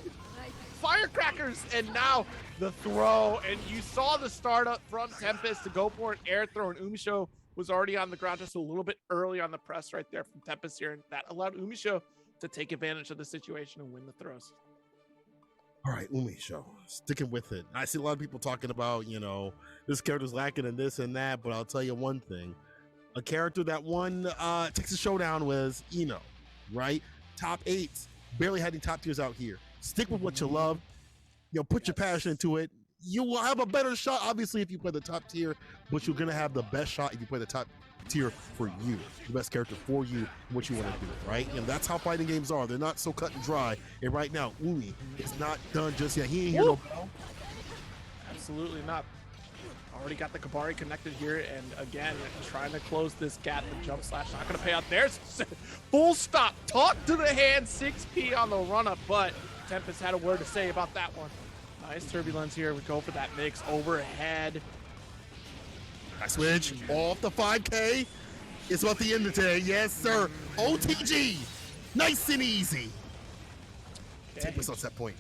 firecrackers, and now the throw. And you saw the startup from Tempest to go for an air throw, and Umisho was already on the ground just a little bit early on the press right there from Tempest here, and that allowed Umisho to take advantage of the situation and win the throws. All right, Umisho, sticking with it. I see a lot of people talking about, this character's lacking in this and that, but I'll tell you one thing. A character that won Texas Showdown was Eno, right? Top 8s, barely had any top tiers out here. Stick with what you love. Put your passion into it. You will have a better shot, obviously, if you play the top tier, but you're going to have the best shot if you play the top tier for you, the best character for you, what you want to do, right? And that's how fighting games are. They're not so cut and dry. And right now, Umi is not done just yet. He ain't here no bell. Absolutely not. Already got the Kabari connected here, and again, trying to close this gap. The jump slash not going to pay out. There's full stop. Talk to the hand, 6P on the run-up, but Tempest had a word to say about that one. Nice turbulence here. We go for that mix overhead. I switch off the 5K. It's about the end of the day. Yes, sir. OTG. Nice and easy. Okay. Tempest on set point.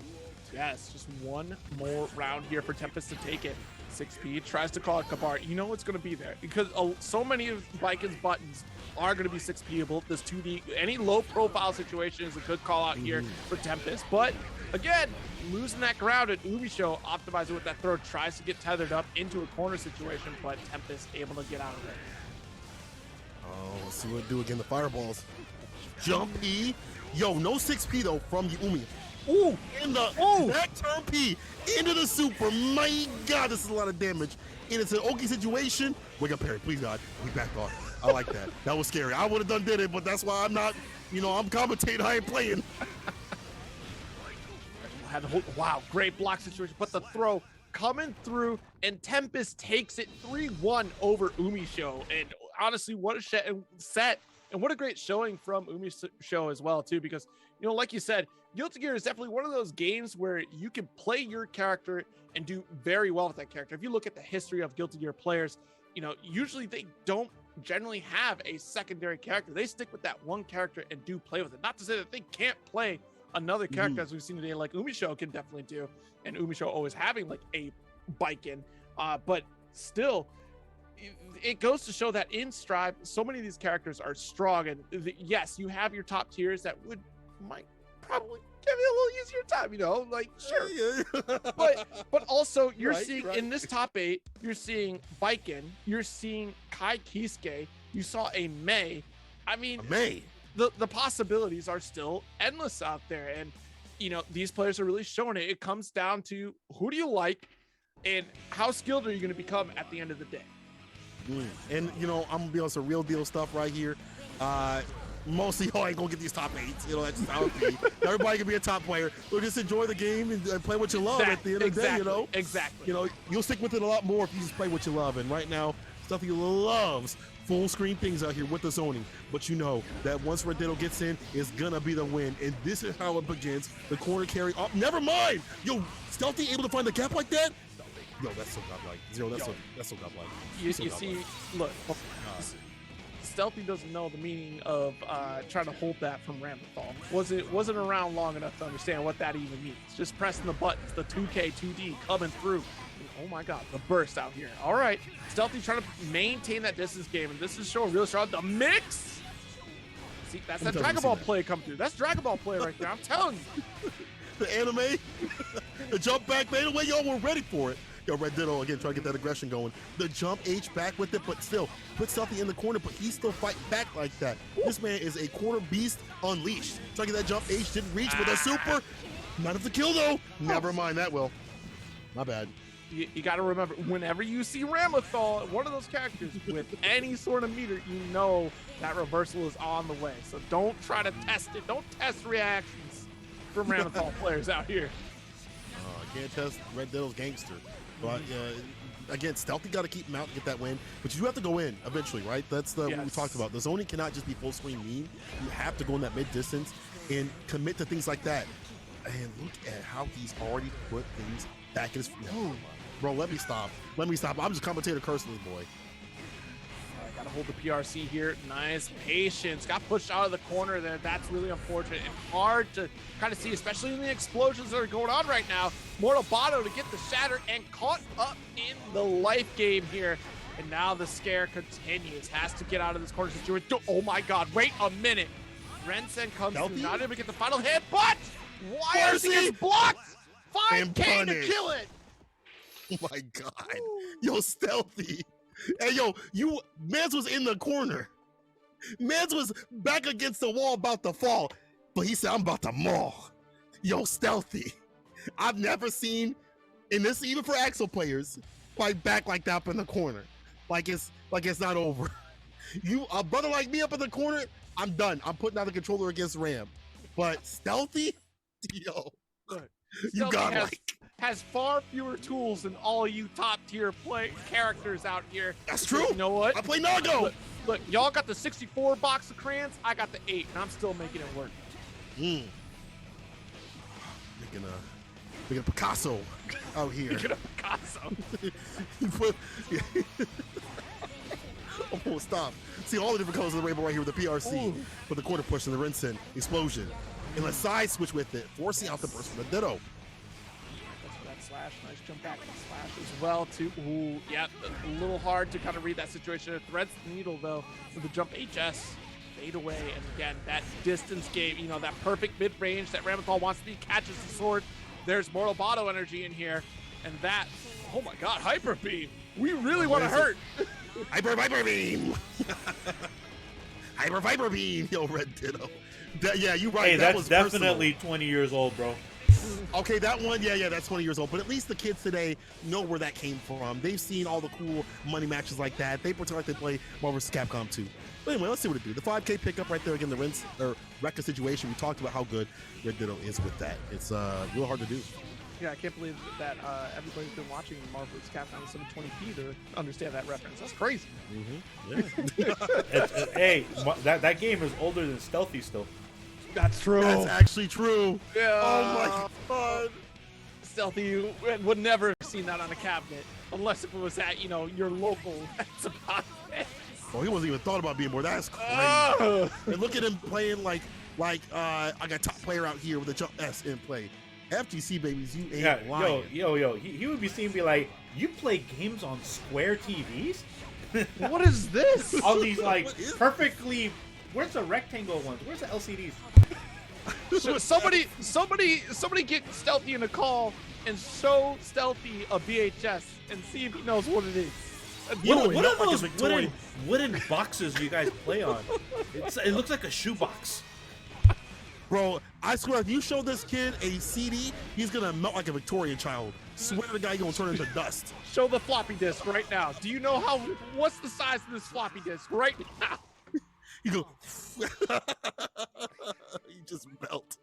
Yes, just one more round here for Tempest to take it. 6P tries to call it Kabar. You know it's going to be there because so many of Vikin's buttons are going to be 6P-able. This 2D, any low-profile situation is a good call out here for Tempest. But again, losing that ground, and Umisho optimizing with that throw, tries to get tethered up into a corner situation, but Tempest able to get out of there. Oh, let's see what it do again. The fireballs. Jump E. Yo, no 6P though from the Umi. Ooh, in the back turn P into the super. My God, this is a lot of damage. And it's an Oki situation. Wake up, Perry, please God. We backed off. I like that. That was scary. I would have did it, but that's why I'm not, I'm commentating. I ain't playing. Wow, great block situation, but the throw coming through, and Tempest takes it 3-1 over Umisho. And honestly, what a set, and what a great showing from Umisho as well, too, because, like you said, Guilty Gear is definitely one of those games where you can play your character and do very well with that character. If you look at the history of Guilty Gear players, usually they don't generally have a secondary character. They stick with that one character and do play with it. Not to say that they can't play another character, as we've seen today, like Umisho can definitely do, and Umisho always having like a Biken, but still, it goes to show that in Strive, so many of these characters are strong, and yes, you have your top tiers that might probably give you a little easier time, like sure, yeah. but also you're seeing in this top 8, you're seeing Biken, you're seeing Kai Kisuke, you saw a Mei. I mean, the possibilities are still endless out there, and these players are really showing it. It comes down to who do you like and how skilled are you going to become at the end of the day. And I'm gonna be on some real deal stuff right here. Mostly, I ain't gonna get these top 8s. That's just how it be. Everybody can be a top player. So just enjoy the game and play what you love at the end of the day. Exactly. You'll stick with it a lot more if you just play what you love. And right now, Stealthy loves full screen things out here with the zoning. But that once Red Ditto gets in, it's gonna be the win. And this is how it begins. The corner carry. Oh, never mind. Yo, Stealthy able to find the gap like that? Yo, that's so godlike. Zero, that's so godlike. You see, look, Stealthy doesn't know the meaning of trying to hold that from Ramlethal. Wasn't around long enough to understand what that even means. Just pressing the buttons, the 2K, 2D coming through. Oh my God, the burst out here. All right, Stealthy trying to maintain that distance game, and this is showing real strong. The mix. See, that's that Dragon Ball play come through. That's Dragon Ball play right there. I'm telling you. The anime, the jump back fade away, y'all were ready for it. Yo, Red Ditto again trying to get that aggression going. The jump H back with it, but still put Stealthy in the corner, but he still fight back like that. This man is a corner beast unleashed. Trying to get that jump H, didn't reach with a super. Not of the kill though. Never mind that, Will. My bad. You got to remember, whenever you see Ramlethal, one of those characters with any sort of meter, that reversal is on the way. So don't try to test it. Don't test reactions from Ramlethal players out here. I can't test Red Ditto's gangster. But again, Stealthy got to keep him out to get that win. But you do have to go in eventually, right? That's what we talked about. The zoning cannot just be full screen mean. You have to go in that mid distance and commit to things like that. And look at how he's already put things back in his. Bro, let me stop. I'm just commentator cursing this boy. Gotta hold the PRC here. Nice patience. Got pushed out of the corner there. That's really unfortunate and hard to kind of see, especially in the explosions that are going on right now. Mortal Bato to get the shatter and caught up in the life game here. And now the scare continues. Has to get out of this corner situation. Oh my God, wait a minute. Rensen comes through, not able to get the final hit, but why is he blocked? 5K to kill it. Oh my God. Yo, Stealthy. Hey, yo, Mans was in the corner. Mans was back against the wall about to fall, but he said, I'm about to maul. Yo, Stealthy. I've never seen, in this, even for Axel players, fight back like that up in the corner. Like it's not over. A brother like me up in the corner, I'm done. I'm putting out the controller against Ram. But Stealthy, yo, you got has far fewer tools than all you top tier characters out here. That's true. You know what? I play Nago. Look, y'all got the 64 box of crayons. I got the 8, and I'm still making it work. Making a Picasso out here. Making a Picasso. Oh, stop. See all the different colors of the rainbow right here with the PRC, with the quarter push and the Rinsen explosion. And a side switch with it, forcing out the burst from the Ditto. Slash, nice jump back and slash as well too. Ooh, yeah, a little hard to kind of read that situation. It threads the needle though with the jump HS, fade away, and again that distance game, you know, that perfect mid range that Ramathal wants to be, catches the sword. There's Mortal Bato energy in here, and that, oh my God, Hyper Beam. We really want to hurt. Hyper Beam. Hyper Beam. Yo, Red Ditto. Yeah, you're right. Hey, that that's was definitely personal. 20 years old, bro. Okay, that one, yeah, that's 20 years old. But at least the kids today know where that came from. They've seen all the cool money matches like that. They pretend like they play Marvel vs. Capcom 2. But anyway, let's see what it do. The 5K pickup right there again, the Rekka situation. We talked about how good Red Ditto is with that. It's real hard to do. Yeah, I can't believe that everybody's been watching Marvel vs. Capcom 720p to understand that reference. That's crazy. Yeah. Hey, that game is older than Stealthy still. That's true. That's actually true. Yeah. Oh my God. Stealthy would never have seen that on a cabinet unless if it was at, you know, your local. That's about it. Oh, he wasn't even thought about being more. That's crazy. And look at him playing like I got top player out here with a jump S in play. FGC babies, you ain't lying. Yo, he would be seeing me like, you play games on square TVs? What is this? All these like perfectly. Where's the rectangle ones? Where's the LCDs? So somebody get Stealthy in a call and show Stealthy a VHS and see if he knows what it is. What are those wooden boxes you guys play on? It looks like a shoebox. Bro, I swear, if you show this kid a CD, he's gonna melt like a Victorian child. Swear to God, he's gonna turn into dust. Show the floppy disk right now. Do you know what's the size of this floppy disk right now? You go, you just melt.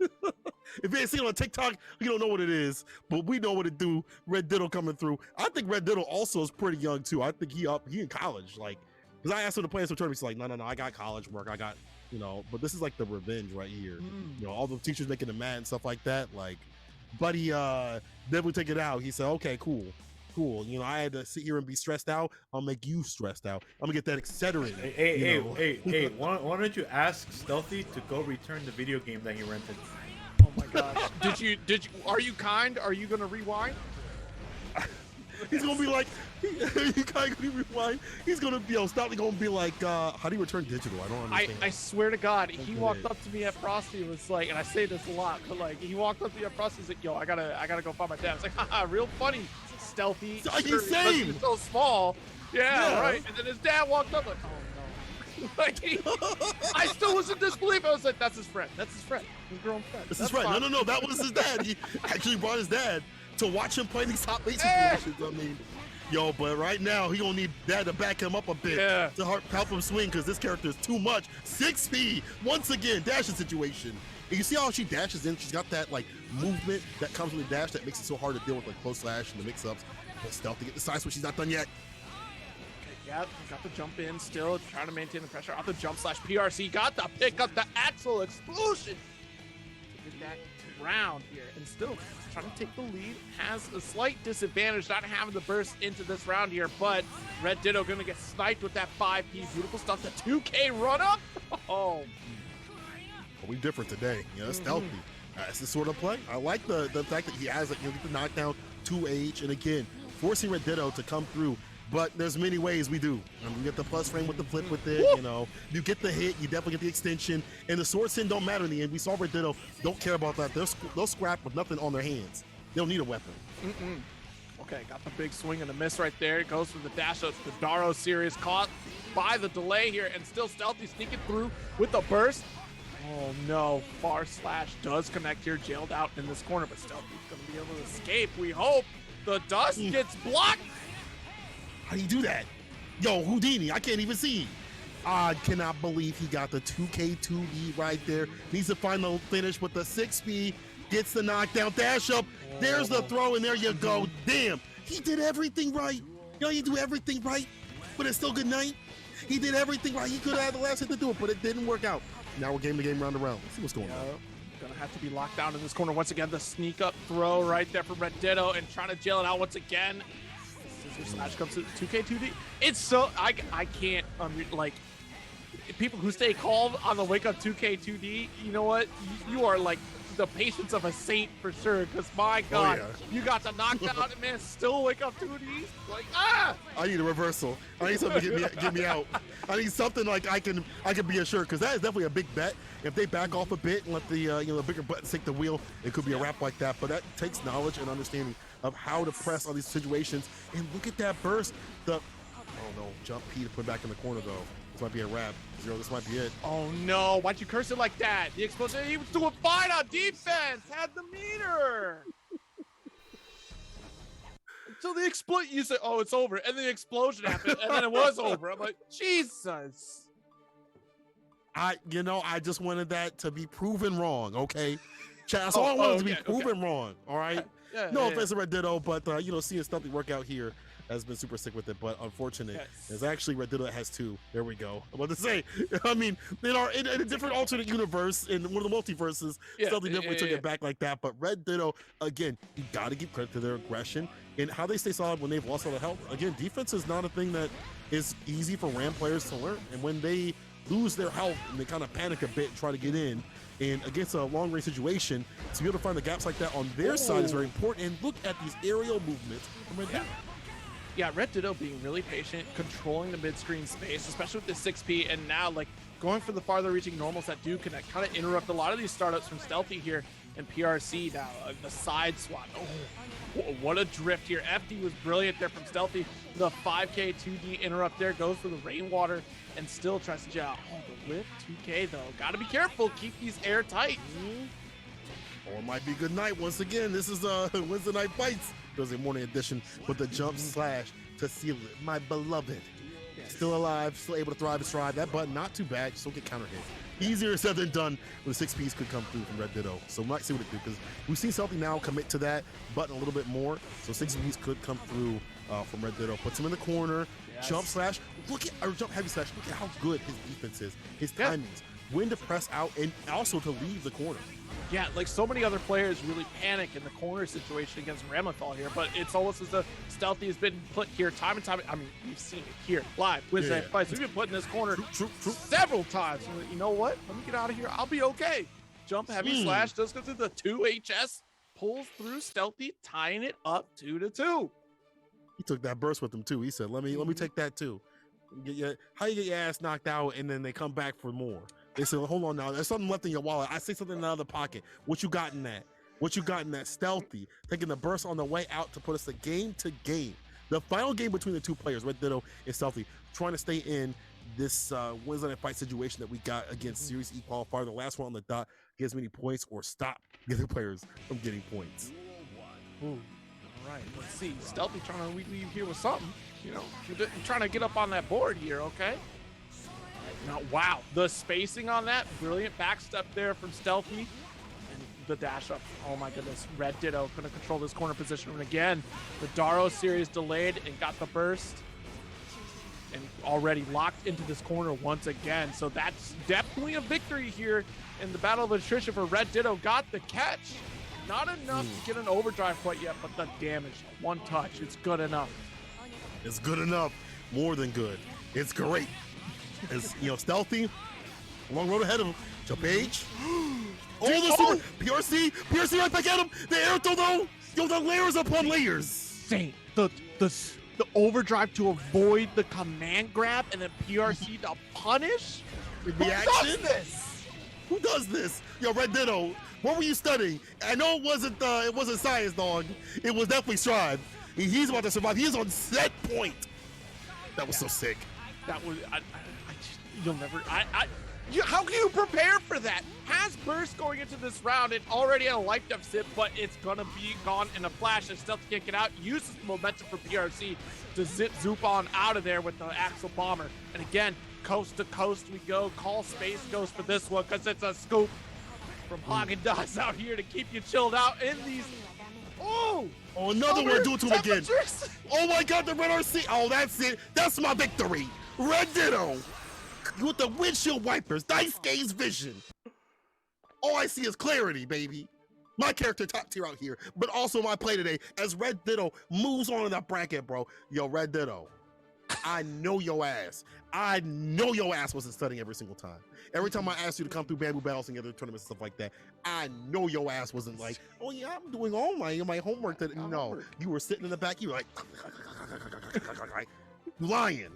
If you ain't seen it on TikTok, you don't know what it is, but we know what it do. Red Ditto coming through. I think Red Ditto also is pretty young too. I think he in college, like, because I asked him to play some tournaments, he's like, no, I got college work, I got, you know, but this is like the revenge right here. You know, all the teachers making him mad and stuff like that. Like, buddy, then we take it out. He said, okay, cool. You know, I had to sit here and be stressed out. I'll make you stressed out. I'm gonna get that Excedrin. Hey, why don't you ask Stealthy to go return the video game that he rented? Oh my gosh. Did you, are you kind? Are you gonna rewind? He's gonna be like, you kind of rewind. He's gonna be, Stealthy gonna be like, how do you return digital? I don't understand. I swear to God, he walked up to me at Frosty and was like, and I say this a lot, but like, he walked up to me at Frosty and was like, yo, I gotta go find my dad. I was like, haha, real funny, Stealthy. Same. He's so small. Yeah, right. And then his dad walked up like, oh no. Like, I still was in disbelief. I was like, that's his friend. That's his friend. His grown friend. That's his friend. Fine. No, that was his dad. He actually brought his dad to watch him play these top 8 situations. I mean, yo, but right now he gonna need dad to back him up a bit to help him swing, because this character is too much. 6 speed once again, dashing situation. And you see how she dashes in? She's got that like movement that comes with the dash that makes it so hard to deal with, like close slash and the mix-ups. But Stealthy get the side switch. She's not done yet. Yeah, got the jump in still, trying to maintain the pressure off the jump slash PRC. Got the pick up the Axel explosion. Get that round here, and still trying to take the lead. Has a slight disadvantage not having the burst into this round here, but Red Ditto gonna get sniped with that 5P. Beautiful stuff. The 2K run up. Oh, we different today. You know, Stealthy. That's the sort of play. I like the fact that he has like, get the knockdown 2H, and again, forcing Red Ditto to come through. But there's many ways we do. You get the plus frame with the flip with it, you know. You get the hit, you definitely get the extension, and the sword sin don't matter in the end. We saw Red Ditto don't care about that. They'll scrap with nothing on their hands. They'll need a weapon. Okay, got the big swing and a miss right there. It goes for the dash up. The Daro series caught by the delay here, and still Stealthy sneaking through with the burst. Oh no, far slash does connect here, jailed out in this corner, but Stealthy's gonna be able to escape, we hope. The dust gets blocked. How do you do that? Yo, Houdini, I can't even see. I cannot believe he got the 2K2B right there. Needs to find the finish with the 6B. Gets the knockdown, dash up. There's the throw, and there you go. Damn, he did everything right. You know, you do everything right, but it's still good night. He did everything right. He could have had the last hit to do it, but it didn't work out. Now we're game to game, round to round. Let's see what's going on. Gonna have to be locked down in this corner once again. The sneak up throw right there from Red Ditto, and trying to jail it out once again. Scissor slash comes to 2K2D. It's so I can't like people who stay calm on the wake up 2K2D. You know what? You are like the patience of a saint for sure. Because my God, you got the knockdown and man, still wake up 2D. Like I need a reversal. I need something to get me out. I need something like I can be assured, because that is definitely a big bet. If they back off a bit and let the the bigger buttons take the wheel, it could be a wrap like that. But that takes knowledge and understanding of how to press on these situations. And look at that burst. Oh no, jump P to put back in the corner though. This might be a wrap. Zero, this might be it. Oh no, why'd you curse it like that? The explosion, he was doing fine on defense, had the meter. Until the you say, oh, it's over. And the explosion happened, and then it was over. I'm like, Jesus. I just wanted that to be proven wrong, okay? Chat, that's all I wanted to be proven wrong, all right? No offense to Red Ditto, but seeing Stealthy work out here has been super sick with it, but unfortunate. There's actually Red Ditto that has two. There we go. I'm about to say, I mean, in a different alternate universe, in one of the multiverses, Stealthy definitely took it back like that, but Red Ditto, again, you gotta give credit to their aggression and how they stay solid when they've lost all the health. Again, defense is not a thing that is easy for RAM players to learn, and when they lose their health and they kind of panic a bit and try to get in, and against a long range situation, to be able to find the gaps like that on their side is very important. And look at these aerial movements from Red Ditto. Yeah, Red Ditto being really patient, controlling the mid-screen space, especially with the 6P, and now like going for the farther reaching normals that do connect, kind of interrupt a lot of these startups from Stealthy here and PRC now. The side swap. Oh, what a drift here. FD was brilliant there from Stealthy. The 5K 2D interrupt there goes for the rainwater and still tries to jail. Oh, the lift 2K though. Gotta be careful. Keep these airtight. Or it might be good night once again. This is Wednesday Night Fights. Thursday morning edition with the jump slash to seal it. My beloved. Still alive, still able to thrive and strive. That button, not too bad. Just don't get counter hit. Easier said than done when the 6Ps could come through from Red Ditto. So we might see what it do, because we've seen Stealthy now commit to that button a little bit more. So 6Ps could come through from Red Ditto. Puts him in the corner. Jump slash. Jump heavy slash. Look at how good his defense is. His timings. When to press out and also to leave the corner. Yeah, like so many other players really panic in the corner situation against Ramlethal here, but it's almost as though Stealthy has been put here time and time. I mean, we've seen it here live with that fight. We've been put in this corner several times. You know what? Let me get out of here. I'll be okay. Jump heavy slash does go through the 2HS, pulls through Stealthy, tying it up 2-2. He took that burst with him too. He said, "Let me take that too." How you get your ass knocked out and then they come back for more. They said, hold on now, there's something left in your wallet. I see something in the other pocket. What you got in that? What you got in that? Stealthy, taking the burst on the way out to put us a game to game. The final game between the two players, Red Ditto and Stealthy, trying to stay in this Wednesday Night Fight situation that we got against Series E Qualifier. The last one on the dot, get as many points or stop the other players from getting points. Ooh. All right, let's see. Stealthy trying to leave here with something. You're trying to get up on that board here, okay? Now, wow, the spacing on that, brilliant backstep there from Stealthy. And the dash up, oh my goodness, Red Ditto gonna control this corner position. And again, the Daro series delayed and got the burst. And already locked into this corner once again. So that's definitely a victory here in the battle of attrition for Red Ditto. Got the catch. Not enough to get an overdrive quite yet, but the damage, one touch, it's good enough. It's good enough. More than good. It's great. It's, Stealthy. Long road ahead of him. Jump H. Oh, the super. PRC right back at him. The air throw though. Yo, the layers upon layers. Saint, the overdrive to avoid the command grab and then PRC to punish? The Who does this? Who does this? Yo, Red Ditto, what were you studying? I know it wasn't science, dog. It was definitely Strive. He's about to survive. He's on set point. That was so sick. That was, you'll never, how can you prepare for that? Has Burst going into this round, it already had a life deficit, but it's gonna be gone in a flash. And Stealthy can't get out, uses the momentum for PRC to zoop on out of there with the Axle Bomber. And again, coast to coast we go. Call Space Ghost for this one, because it's a scoop from Haagen-Dazs out here to keep you chilled out in these. Oh, another one, do it to him again. Oh my God, the Red RC. Oh, that's it. That's my victory. Red Ditto with the windshield wipers, Dice Gaze vision. All I see is clarity, baby. My character top tier out here, but also my play today as Red Ditto moves on in that bracket, bro. Yo, Red Ditto, I know your ass. I know your ass wasn't studying every single time. Every time I asked you to come through Bamboo Battles and other tournaments and stuff like that, I know your ass wasn't like, oh yeah, I'm doing all my homework. No, you were sitting in the back. You were like, lying.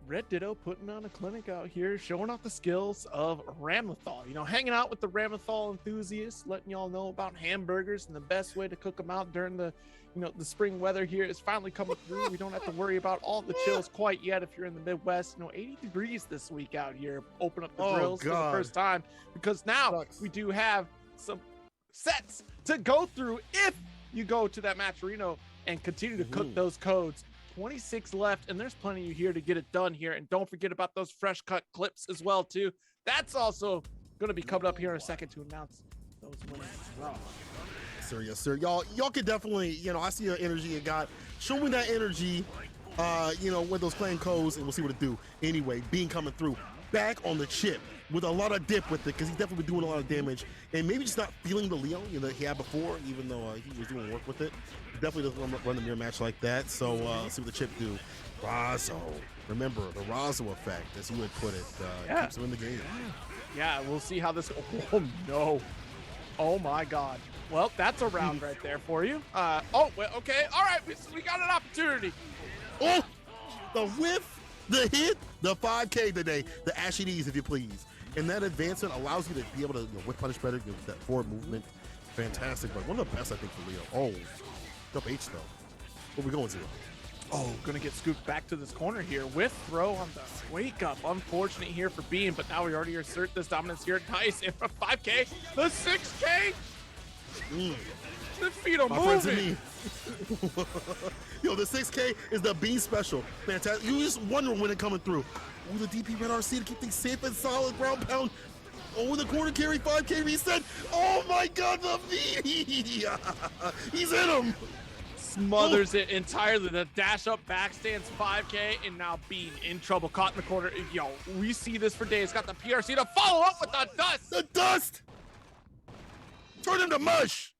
Red Ditto putting on a clinic out here, showing off the skills of Ramlethal. Hanging out with the Ramlethal enthusiasts, letting y'all know about hamburgers and the best way to cook them out during the, the spring weather here is finally coming through. We don't have to worry about all the chills quite yet if you're in the Midwest. 80 degrees this week out here. Open up the grills for the first time, because now we do have some sets to go through if you go to that Matcherino and continue to cook those codes. 26 left, and there's plenty of you here to get it done here. And don't forget about those fresh cut clips as well too. That's also going to be coming up here in a second to announce those winners as well. Yes, sir. Y'all can definitely, I see the energy you got. Show me that energy, with those playing codes, and we'll see what it do. Anyway, Bean coming through, back on the chip with a lot of dip with it, because he's definitely been doing a lot of damage, and maybe just not feeling the Leo he had before, even though he was doing work with it. He definitely doesn't run the mirror match like that. So let's see what the chip do. Razzo, remember the Razzo effect, as you would put it, keeps him in the game. Yeah, we'll see how this. Oh no! Oh my God! Well, that's a round right there for you. Okay, all right, we got an opportunity. Oh, the whiff, the hit, the 5K today, the ashy knees, if you please. And that advancement allows you to be able to whip punish better, that forward movement. Fantastic, but one of the best, I think, for Leo. Oh, up H though. What are we going to? Oh, gonna get scooped back to this corner here with throw on the wake up. Unfortunate here for Bean, but now we already assert this dominance here. Nice, and for 5K, the 6K. The feet are moving. Yo, the 6K is the Bean special. Fantastic. You just wonder when it coming through. Oh, the DP Red RC to keep things safe and solid. Ground pound. Oh, the corner carry 5K reset. Oh my God, the V. He's in him. Smothers it entirely. The dash up backstands 5K, and now Bean in trouble. Caught in the corner. Yo, we see this for days. Got the PRC to follow up with the dust. The dust. Turn him to mush.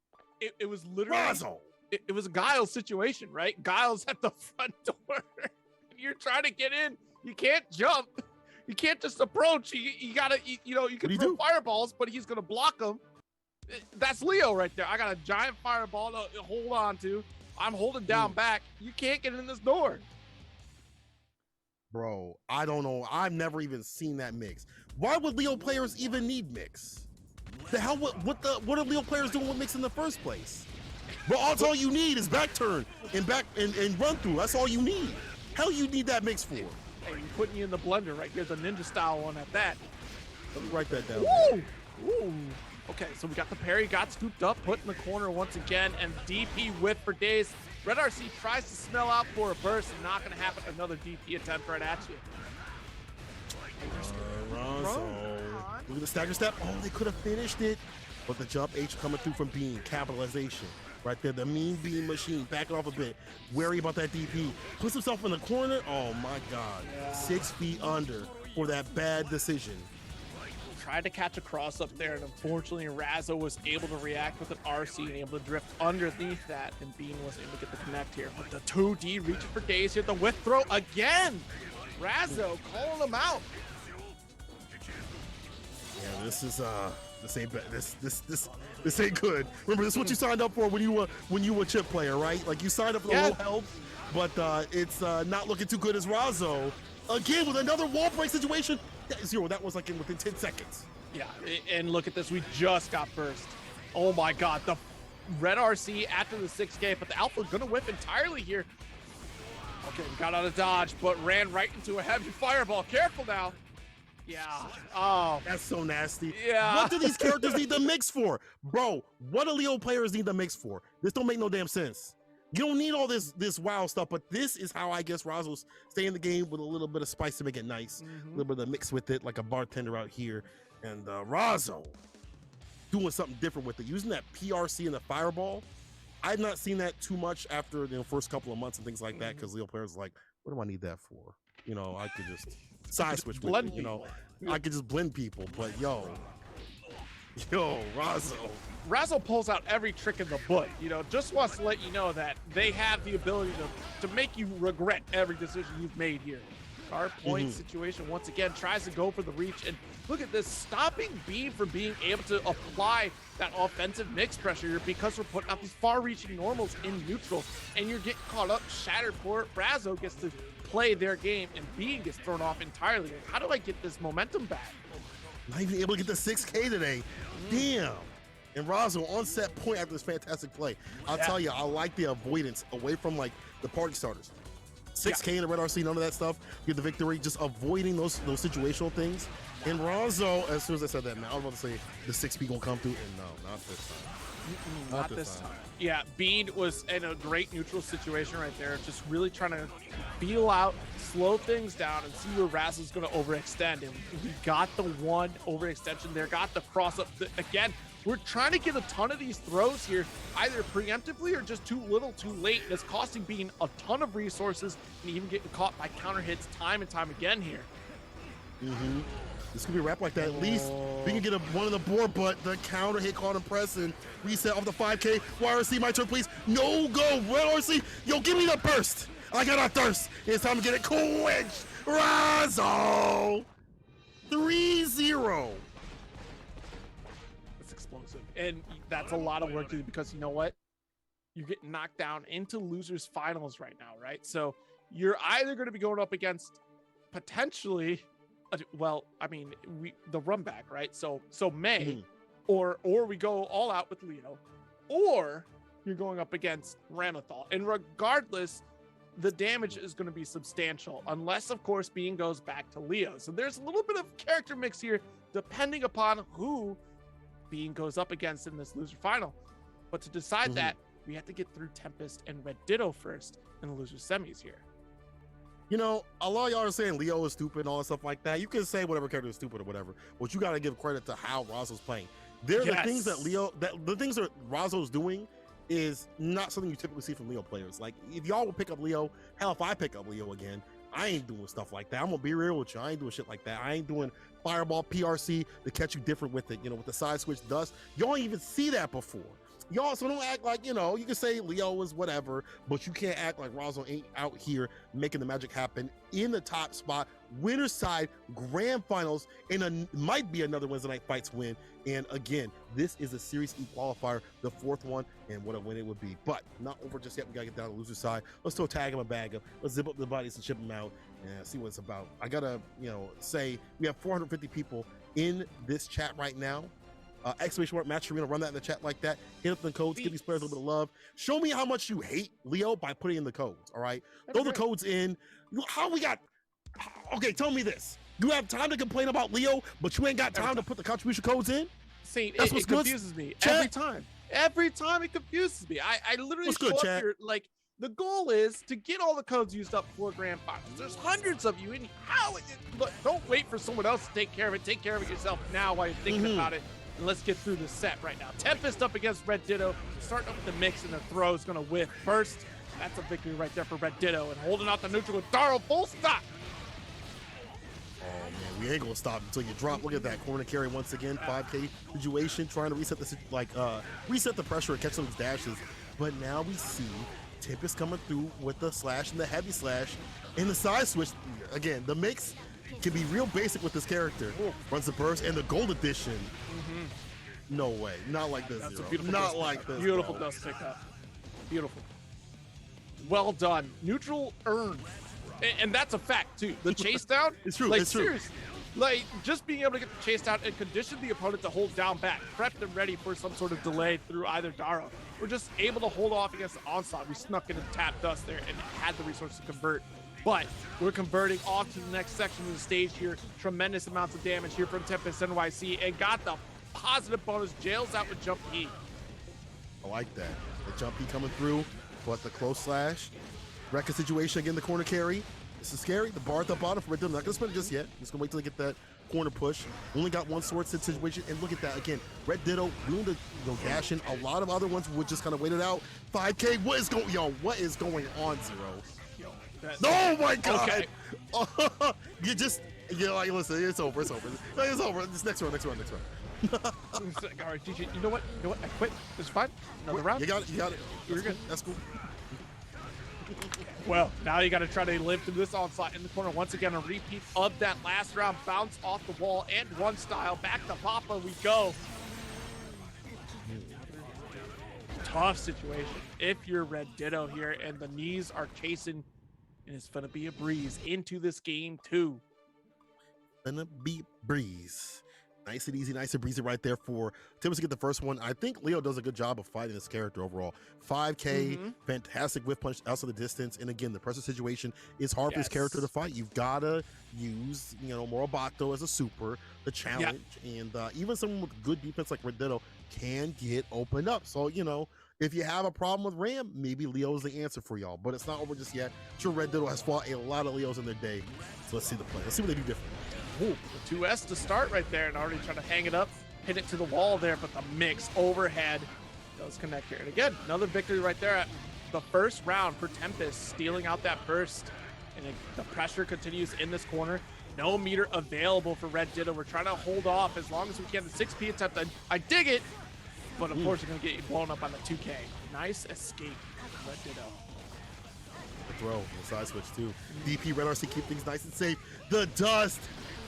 It was literally. Razzo. It was a Giles situation, right? Giles at the front door. You're trying to get in. You can't jump. You can't just approach. You gotta, you can throw fireballs, but he's gonna block them. That's Leo right there. I got a giant fireball to hold on to. I'm holding down back. You can't get in this door. Bro, I don't know. I've never even seen that mix. Why would Leo players even need mix? The hell, what are Leo players doing with mix in the first place? Bro, all you need is back turn and back and run through. That's all you need. Hell, you need that mix for? Hey, putting you in the blender right here, the ninja style one at that. Let me write that down. Woo! Ooh. Okay, so we got the parry, got scooped up, put in the corner once again, and DP whiff for days. Red RC tries to smell out for a burst, and not gonna happen. Another DP attempt right at you. Look at the stagger step. Oh, they could have finished it. But the jump H coming through from Bean. Capitalization. Right there, the mean Bean machine. Backing off a bit. Wary about that DP. Puts himself in the corner. Oh my God. 6 feet under for that bad decision. tried to catch a cross up there, and unfortunately Razzo was able to react with an RC and able to drift underneath that, and Bean was able to get the connect here. But the 2D reaching for days here, the whip throw again. Razzo calling him out. Yeah, this is this ain't good. Remember, this is what you signed up for when you were a chip player, right? Like, you signed up for the low health, but it's not looking too good as Razzo. Again, with another wall break situation. Zero, that was like within 10 seconds. Yeah, and look at this. We just got burst. Oh my God, the red RC after the 6K, but the Alpha gonna whip entirely here. Okay, got out of dodge, but ran right into a heavy fireball. Careful now. Yeah. Oh, that's so nasty. Yeah. What do these characters need to mix for? Bro, what do Leo players need to mix for? This don't make no damn sense. You don't need all this wild stuff, but this is how I guess Razzo's stay in the game with a little bit of spice to make it nice. A little bit of mix with it, like a bartender out here. And Razzo doing something different with it, using that PRC and the fireball. I've not seen that too much after the first couple of months and things like that, because Leo players are like, what do I need that for? You know, I could just side switch with it, you know. I could just blend people, but yo, Razzo pulls out every trick in the book, you know, just wants to let you know that they have the ability to make you regret every decision you've made here. Guard point situation once again, tries to go for the reach, and look at this, stopping Bean from being able to apply that offensive mix pressure here because we're putting out these far-reaching normals in neutral, and you're getting caught up, shattered for it. Razzo gets to play their game, and Bean gets thrown off entirely. How do I get this momentum back? Not even able to get the 6K today. Damn. And Razzo on set point after this fantastic play. I'll tell you, I like the avoidance away from like the party starters. 6K in the red RC, none of that stuff. Get the victory, just avoiding those situational things. And Razzo, as soon as I said that, man, I was about to say the 6P gonna come through, and no, not this time. Not this time. Yeah, Bean was in a great neutral situation right there, just really trying to feel out, slow things down, and see where Razzo's going to overextend. And we got the one overextension there, got the cross up. Again, we're trying to get a ton of these throws here, either preemptively or just too little too late. And it's costing Bean a ton of resources and even getting caught by counter hits time and time again here. This could be a wrap like that. At least we can get one on the board, but the counter hit caught him pressing. Reset off the 5K. YRC, my turn, please. No go. Red RC. Yo, give me the burst. I got a thirst. It's time to get it quenched. Razzo. 3-0. That's explosive. And that's a lot of work to do because you know what? You're getting knocked down into losers finals right now, right? So you're either going to be going up against potentially... well, I mean, the run back, right? So May, or we go all out with Leo, or you're going up against Ramathal. And regardless, the damage is going to be substantial, unless, of course, Bean goes back to Leo. So there's a little bit of character mix here, depending upon who Bean goes up against in this loser final. But to decide that, we have to get through Tempest and Red Ditto first in the loser semis here. You know, a lot of y'all are saying Leo is stupid and all that stuff like that. You can say whatever character is stupid or whatever, but you got to give credit to how Razzo's playing. The things that the things that Razzo's doing is not something you typically see from Leo players. Like, if y'all will pick up Leo, hell, if I pick up Leo again, I ain't doing stuff like that. I'm gonna be real with you. I ain't doing shit like that. I ain't doing fireball PRC to catch you different with it, you know, with the side switch dust. Y'all ain't even see that before. Y'all, so don't act like, you know, you can say Leo is whatever, but you can't act like Razzo ain't out here making the magic happen in the top spot, winner's side, grand finals, and might be another Wednesday Night Fights win. And again, this is a Series E qualifier, the fourth one, and what a win it would be. But not over just yet. We gotta get down to the loser side. Let's throw a tag him, a bag him. Let's zip up the bodies and ship them out and see what it's about. I gotta, you know, say we have 450 people in this chat right now. Exclamation mark match arena, run that in the chat like that. Hit up the codes, give these players a little bit of love. Show me how much you hate Leo by putting in the codes, all right? Throw the codes in. How we got, okay, tell me this. You have time to complain about Leo, but you ain't got time to put the contribution codes in? See, That's it confuses me every time. Every time it confuses me. I literally show up here, like, the goal is to get all the codes used up for grand finals. There's hundreds of you, and look, don't wait for someone else to take care of it. Take care of it yourself now while you're thinking about it. And let's get through the set right now. Tempest up against Red Ditto, starting up with the mix, and the throw is going to whiff first. That's a victory right there for Red Ditto, and holding out the neutral with Daro, full stop. Oh, man, we ain't gonna stop until you drop. Look at that corner carry once again, 5K situation, trying to reset reset the pressure and catch some of these dashes. But now we see Tempest coming through with the slash and the heavy slash and the side switch. Again, the mix can be real basic with this character. Runs the burst and the gold edition. No way, not like this. That's Zero. a beautiful Not like this. Beautiful bro. dust pickup. Beautiful. Well done. Neutral earned. And that's a fact too. The chase down. It's true. Like, it's true. seriously, like just being able to get the chase down and condition the opponent to hold down back, prep them ready for some sort of delay through either Daro. We're just able to hold off against the onslaught. We snuck in and tapped dust there and had the resources to convert. But we're converting off to the next section of the stage here. Tremendous amounts of damage here from Tempest NYC and got the positive bonus. Jails out with jump E. I like that. The jump E coming through, but the close slash. Record situation again, the corner carry. This is scary. The bar at the bottom for Red Ditto. Not gonna spin it just yet. Just gonna wait till they get that corner push. Only got one sword situation, and look at that again. Red Ditto willing to go dash in. A lot of other ones would just kind of wait it out. 5K. What is going? Yo, what is going on, Zero? Oh my God! Okay. Like, listen, it's over. It's over. It's over. This next round. All right, DJ, you know what? I quit. It's fine. Another round. You got it. You're good. That's cool. Well, now you got to try to live through this onslaught in the corner. Once again, a repeat of that last round. Bounce off the wall and one style. Back to Papa we go. Tough situation. If you're Red Ditto here and the knees are chasing, and it's going to be a breeze into this game too. Gonna be breeze. Nice and easy, nice and breezy right there for Tempest to get the first one. I think Leo does a good job of fighting this character overall. 5K, fantastic whiff punch outside the distance. And again, the pressure situation is hard for this character to fight. You've got to use, Morobato as a super, the challenge. And even someone with good defense like Red Ditto can get opened up. So, if you have a problem with Ram, maybe Leo is the answer for y'all. But it's not over just yet. Sure, Red Ditto has fought a lot of Leos in their day. So let's see the play. Let's see what they do different. Ooh, the 2S to start right there and already trying to hang it up, hit it to the wall there, but the mix overhead does connect here. And again, another victory right there at the first round for Tempest, stealing out that burst. And the pressure continues in this corner. No meter available for Red Ditto. We're trying to hold off as long as we can. The 6P attempt, I dig it, but of course you're going to get blown up on the 2K. Nice escape from Red Ditto. The throw, the side switch too. DP, Red RC keep things nice and safe. The dust.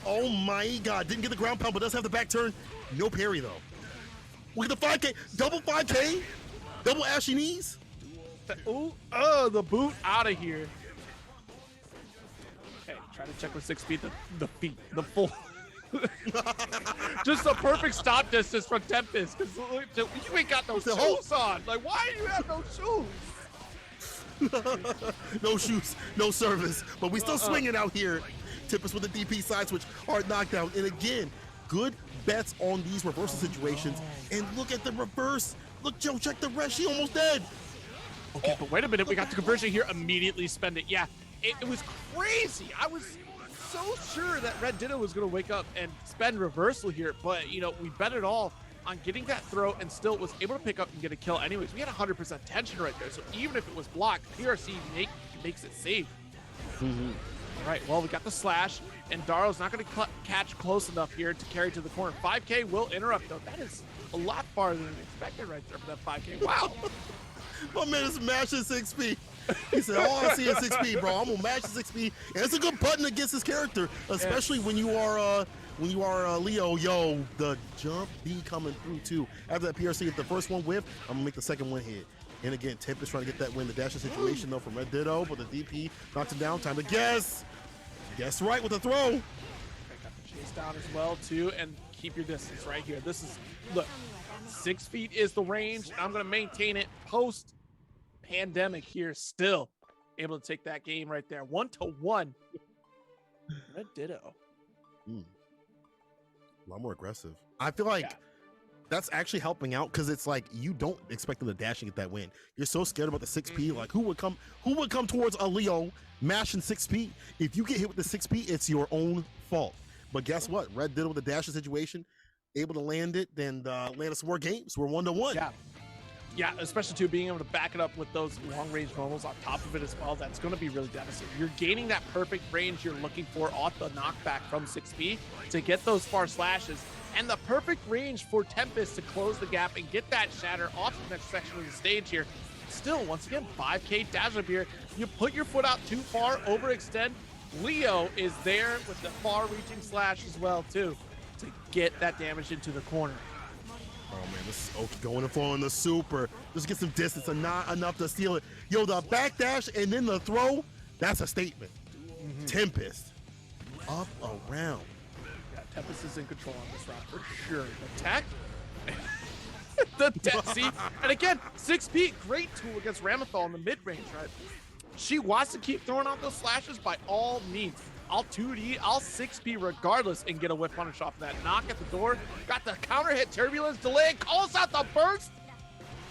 Oh my God, didn't get the ground pound, but does have the back turn. No parry though. Look at the 5K, double 5K, double ashy knees. The boot out of here. Okay, try to check with 6 feet, the feet, the full. Just a perfect stop distance from Tempest, because you ain't got no shoes on. Like, why do you have no shoes? No shoes, no service, but we still swinging out here. Tempest with the DP side switch, hard knockdown, and again, good bets on these reversal situations. And look at the reverse. Look, Joe, check the rest. She almost dead. Okay, but wait a minute. We got the conversion here. Immediately spend it. Yeah, it was crazy. I was so sure that Red Ditto was going to wake up and spend reversal here, but we bet it all on getting that throw and still was able to pick up and get a kill anyways. We had 100% tension right there, so even if it was blocked, PRC makes it safe. All right, well, we got the slash, and Daro's not going to catch close enough here to carry to the corner. 5K will interrupt, though. That is a lot farther than expected right there for that 5K. Wow. My man is mashing 6P. He said, all I see is 6P, bro. I'm going to mash the 6P. And it's a good button against his character, especially when you are Leo. Yo, the jump B coming through, too. After that PRC, if the first one whiff, I'm going to make the second one hit. And again, Tempest trying to get that win. The dashing situation, though, from Red Ditto, but the DP knocks him down. Time to guess. Guess right with the throw. I got the chase down as well, too, and keep your distance right here. This is, look, 6 feet is the range. I'm going to maintain it post-pandemic here, still able to take that game right there. 1-1. Red Ditto. A lot more aggressive. I feel like that's actually helping out because it's like you don't expect them to dash and get that win. You're so scared about the 6P. Like who would come towards a Leo mashing 6P? If you get hit with the 6P, it's your own fault. But guess what? Red Ditto with the dashing situation, able to land it, then land us some more games. We're 1-1. Yeah. Yeah, especially too being able to back it up with those long-range normals on top of it as well. That's going to be really devastating. You're gaining that perfect range you're looking for off the knockback from 6P to get those far slashes, and the perfect range for Tempest to close the gap and get that shatter off the next section of the stage here. Still, once again, 5K dash up here. You put your foot out too far, overextend. Leo is there with the far-reaching slash as well too to get that damage into the corner. Oh man, this is Oki going in for on the super. Just get some distance and not enough to steal it. Yo, the backdash and then the throw, that's a statement. Tempest, up around. Yeah, Tempest is in control on this round for sure. The tech, see, and again, 6P, great tool against Ramethal in the mid-range, right? She wants to keep throwing out those slashes by all means. I'll 2D, I'll 6P regardless and get a whip punish off that. Knock at the door, got the counter hit, turbulence, delay, calls out the burst.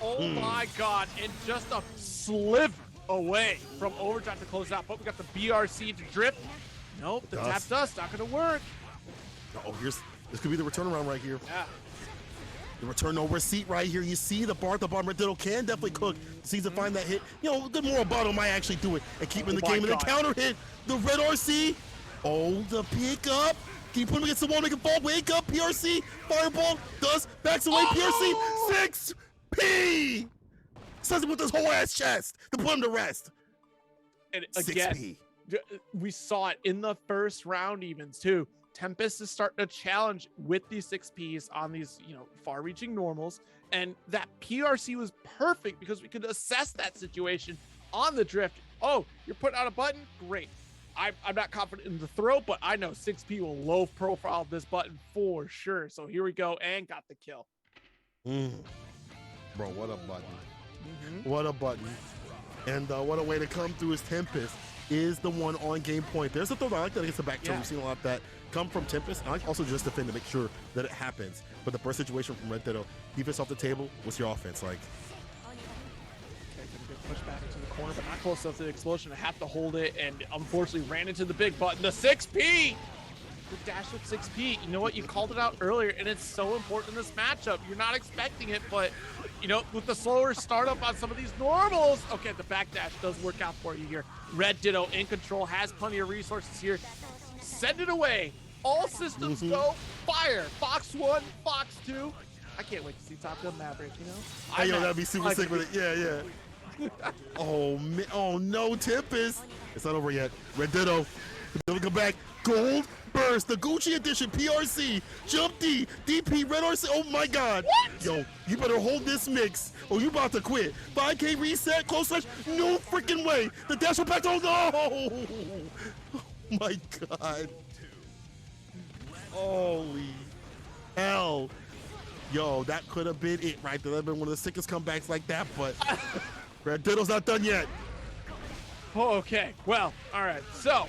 Oh my God, and just a sliver away from overdrive to close out. But we got the BRC to drift. Nope, the tap dust, not gonna work. Oh, this could be the return around right here. Yeah. The return no receipt right here. You see the bar at the bottom. Red Ditto can definitely cook. Sees to find that hit. You know, good moral bottle might actually do it and keep him in the game. And the counter hit. The red RC. Oh, the pick up. Can you put him against the wall, make him fall? Wake up, PRC. Fireball does. Backs away, PRC. 6P. Says it with his whole ass chest to put him to rest. And again, 6P. we saw it in the first round evens too. Tempest is starting to challenge with these 6Ps on these, far-reaching normals, and that PRC was perfect because we could assess that situation on the drift. Oh, you're putting out a button? Great. I'm not confident in the throw, but I know 6P will low profile this button for sure. So here we go, and got the kill. Bro, what a button. What a button. And what a way to come through his Tempest is the one on game point. There's a throw. I like that against the back. We've seen a lot of that come from Tempest. And I like also just defend to make sure that it happens. But the first situation from Red Ditto, defense off the table, what's your offense like? Okay, gonna get pushed back into the corner, but not close enough to the explosion. I have to hold it, and unfortunately ran into the big button. The 6P! The dash with 6P. You know what? You called it out earlier, and it's so important in this matchup. You're not expecting it, but with the slower startup on some of these normals, okay, the backdash does work out for you here. Red Ditto in control, has plenty of resources here. Send it away. All systems go. Fire. Fox 1, Fox 2. I can't wait to see Top Gun Maverick, Hey, yo, that'd be super sick with it. Yeah. Oh, man. Oh, no, Tempest. It's not over yet. Red Ditto. They'll come back. Gold burst. The Gucci edition. PRC. Jump D. DP. Red RC. Oh, my God. What? Yo, you better hold this mix or you about to quit. 5K reset. Close slash. No freaking way. The dash will back. Oh, no. Oh, my God. Holy hell. Yo, that could have been it right there. That'd been one of the sickest comebacks like that, but Red Ditto's not done yet. Oh, okay. Well, all right. So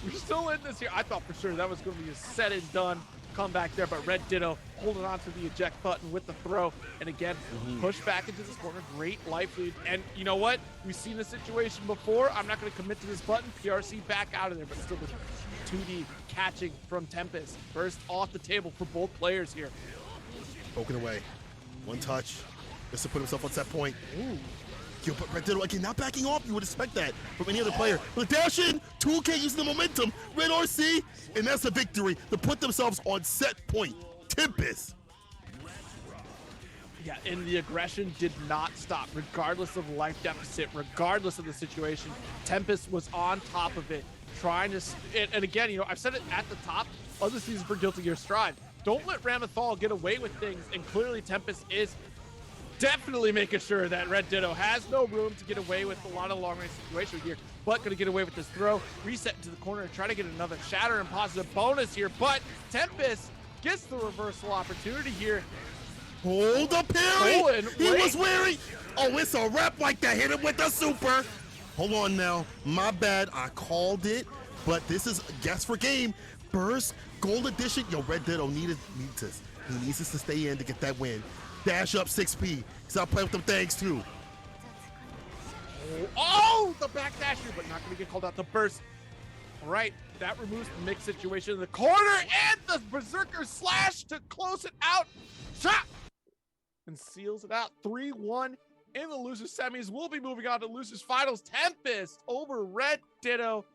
we're still in this here. I thought for sure that was going to be a said and done comeback there, but Red Ditto holding on to the eject button with the throw, and again, push back into this corner. Great life lead. And you know what? We've seen this situation before. I'm not going to commit to this button. PRC back out of there, but still the 2D catching from Tempest. Burst off the table for both players here. Poking away. One touch. Just to put himself on set point. Ooh. Yo, but Red Ditto, again, not backing off. You would expect that from any other player. But the dash in, 2K using the momentum. Red RC, and that's a victory to put themselves on set point. Tempest. Yeah, and the aggression did not stop, regardless of life deficit, regardless of the situation. Tempest was on top of it, trying to, and again, I've said it at the top of the season for Guilty Gear Strive. Don't let Ramethal get away with things, and clearly Tempest is definitely making sure that Red Ditto has no room to get away with a lot of long-range situations here, but going to get away with this throw, reset into the corner, and try to get another shatter and positive bonus here, but Tempest gets the reversal opportunity here. Hold up, Perry! He was wearing... Oh, it's a wrap like that. Hit him with the super. Hold on now. My bad. I called it, but this is a guess for game. Burst, gold edition. Yo, Red Ditto needs this. He needs us to stay in to get that win. Dash up 6P. He's out playing with them things too. Oh, the back dash here, but not going to get called out to burst. All right, that removes the mix situation in the corner, and the Berserker slash to close it out. Shot. and seals it out 3-1 in the loser semis. We'll be moving on to losers finals. Tempest over Red Ditto.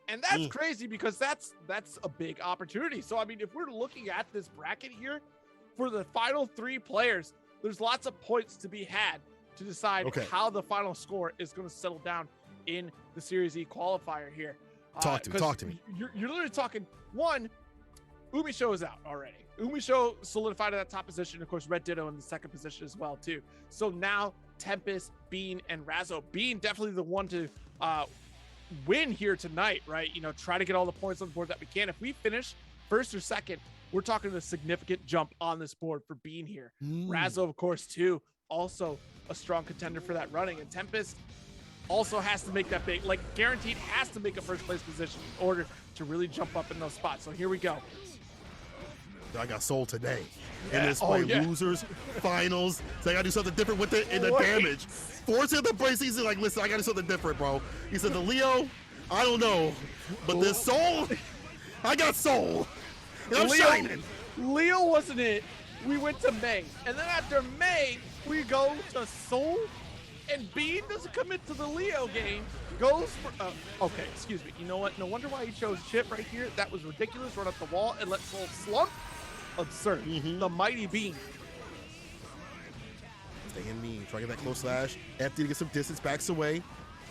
And that's crazy because that's a big opportunity. So, I mean, if we're looking at this bracket here for the final 3 players, there's lots of points to be had to decide how the final score is going to settle down in the Series E qualifier here. Talk to me. You're literally talking, one, Umisho is out already. Umisho solidified at that top position. Of course, Red Ditto in the second position as well, too. So now Tempest, Bean, and Razzo. Bean definitely the one to win here tonight, right? You know, try to get all the points on the board that we can. If we finish first or second, we're talking a significant jump on this board for Bean here. Razzo, of course, too, also a strong contender for that running. And Tempest also has to make that big, like guaranteed has to make a first place position in order to really jump up in those spots. So here we go. I got sold today. In this losers, finals. So I gotta do something different with it in the damage. Force it the brace. He's like, listen, I gotta do something different, bro. He said the Leo, I don't know. But this soul, I got soul. And I'm shining. Leo wasn't it. We went to May. And then after May, we go to Soul. And Bean doesn't commit to the Leo game. Goes for, okay, excuse me. You know what? No wonder why he chose Chip right here. That was ridiculous. Run up the wall and let Soul slump. Absurd. The mighty Bean. Staying mean. Try to get that close slash. FD to get some distance. Backs away.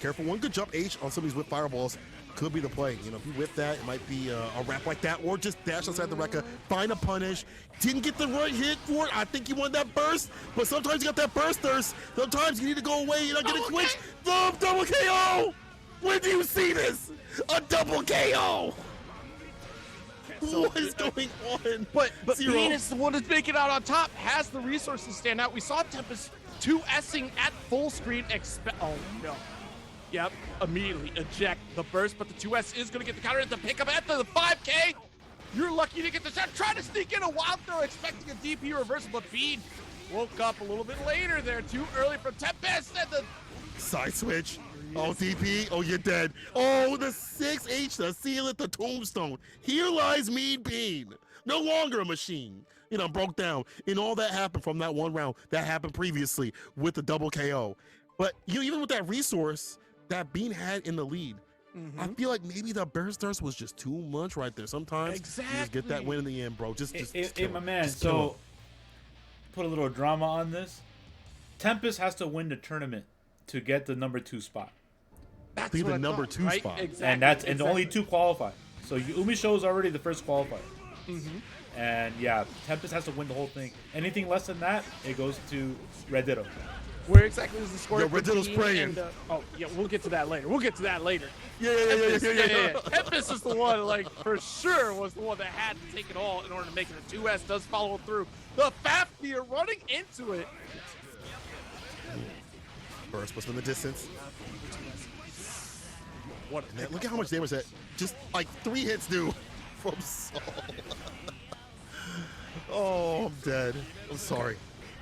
Careful. One good jump H on some of these whip fireballs could be the play. You know, if you whip that, it might be a wrap like that, or just dash outside the Rekka, find a punish. Didn't get the right hit for it. I think you want that burst, but sometimes you got that burst thirst. Sometimes you need to go away. You're not getting quenched. The double KO. When do you see this? A double KO. So, what is going on? But Bean is the one that's making out on top, has the resources to stand out. We saw Tempest 2S'ing at full screen. Oh, no. Yep, immediately eject the burst, but the 2S is going to get the counter at the pickup at the 5K. You're lucky to get the shot. Trying to sneak in a wild throw, expecting a DP reversal, but Bean woke up a little bit later there. Too early for Tempest and the side switch. Oh, DP. Oh, you're dead. Oh, the 6H, the seal at the tombstone. Here lies Mean Bean. No longer a machine. You know, broke down. And all that happened from that one round that happened previously with the double KO. But even with that resource that Bean had in the lead, I feel like maybe the burst thirst was just too much right there. Sometimes you just get that win in the end, bro. Just my man. So put a little drama on this. Tempest has to win the tournament to get the number 2 spot. That's the number 2 right? spot. Exactly. And only 2 qualify. So Umisho is already the first qualifier. And yeah, Tempest has to win the whole thing. Anything less than that, it goes to Red Ditto. Where exactly is the score? Red Ditto's praying. Oh, yeah, we'll get to that later. Yeah. Tempest is the one, like, for sure was the one that had to take it all in order to make it a 2S. Does follow through. The Fafnir running into it. Burst was from the distance. What? Look at how much damage that just like 3 hits do from Soul. Oh, I'm dead. I'm sorry.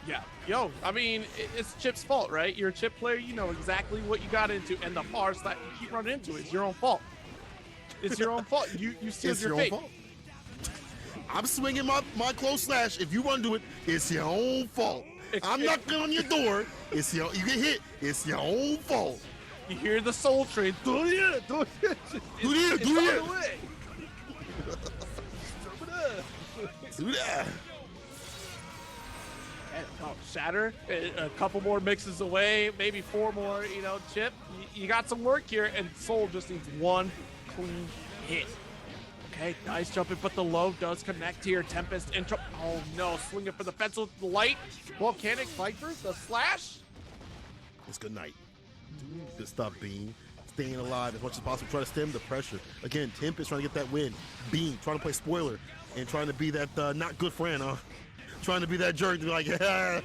Yeah. Yo, I mean, it's Chip's fault, right? You're a Chip player. You know exactly what you got into, and the bars that you keep running into is your own fault. It's your own fault. You sealed your fate. Fault. I'm swinging my close slash. If you run to it, it's your own fault. I'm knocking on your door. You get hit. It's your own fault. You hear the Soul Train. Do it. Oh, Shatter, a couple more mixes away, maybe 4 more, you know, Chip. You got some work here, and Soul just needs 1 clean hit. Okay, nice jumping, but the low does connect here. Tempest intro. Oh no, swinging for the fence with the light. Volcanic Vipers, the slash. It's good night. Good stuff, Bean. Staying alive as much as possible, trying to stem the pressure. Again, Tempest trying to get that win. Bean trying to play spoiler and trying to be that not good friend, huh? Trying to be that jerk to be like, yeah,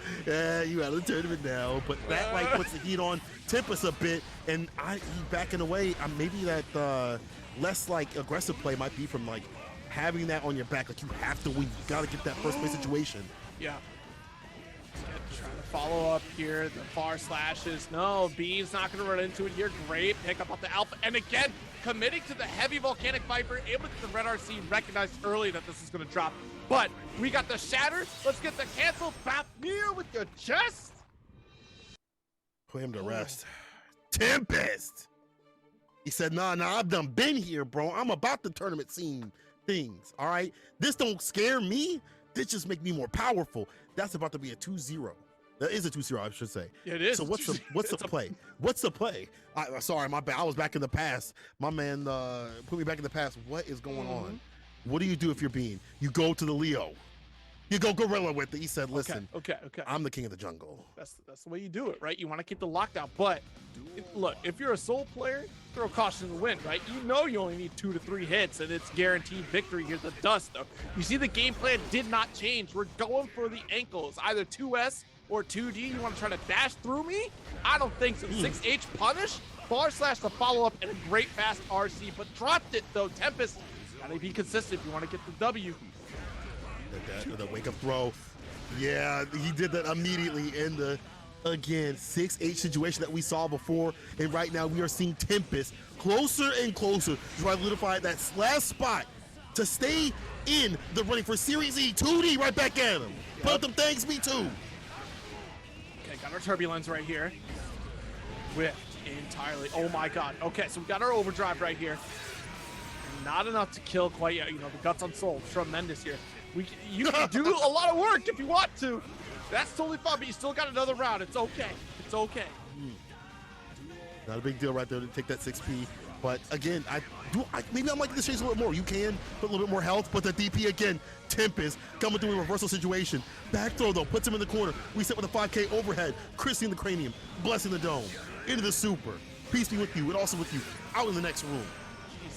you out of the tournament now. But that like puts the heat on Tempest a bit, and he backing away. Maybe that less like aggressive play might be from like having that on your back. Like you have to win. You got to get that first place situation. Yeah. Trying to follow up here. The far slashes. No, Bean's not going to run into it here. Great pick up off the Alpha. And again, committing to the heavy Volcanic Viper, able to get the Red RC, recognized early that this is going to drop. But we got the Shatter. Let's get the cancel. Fafnir with your chest. Put him to rest. Tempest. He said, nah, I've done been here, bro. I'm about the tournament scene things, all right? This don't scare me. This just make me more powerful. That's about to be a 2-0. That is a 2-0, I should say. Yeah, it is. So what's the play? What's the play? Sorry, my bad. I was back in the past. My man put me back in the past. What is going on? What do you do if you're Bean? You go to the Leo. You go gorilla with it. He said, listen, okay. I'm the king of the jungle. That's the way you do it, right? You want to keep the lockdown. But look, if you're a soul player, throw caution to the wind, right? You know you only need 2 to 3 hits, and it's guaranteed victory. Here's the dust, though. You see the game plan did not change. We're going for the ankles, either 2S or 2D. You want to try to dash through me? I don't think so. 6H punish, bar slash the follow-up, and a great fast RC, but dropped it, though. Tempest, gotta be consistent if you want to get the W. The wake-up throw. Yeah, he did that immediately in the, again, 6H situation that we saw before. And right now we are seeing Tempest closer and closer to try to solidify that last spot to stay in the running for Series E. 2D right back at him. Put them things, me too. Okay, got our turbulence right here. Whipped entirely. Oh my god. Okay, so we got our overdrive right here. Not enough to kill quite yet. You know, the guts on soul, tremendous here. You can do a lot of work if you want to. That's totally fine, but you still got another round. It's okay. It's okay. Not a big deal right there to take that 6P. But again, maybe I'm liking this chase a little bit more. You can put a little bit more health, but the DP again, Tempest coming through a reversal situation. Back throw though, puts him in the corner. Reset with a 5K overhead. Chrissy in the cranium, blessing the dome. Into the super. Peace be with you, and also with you. Out in the next room.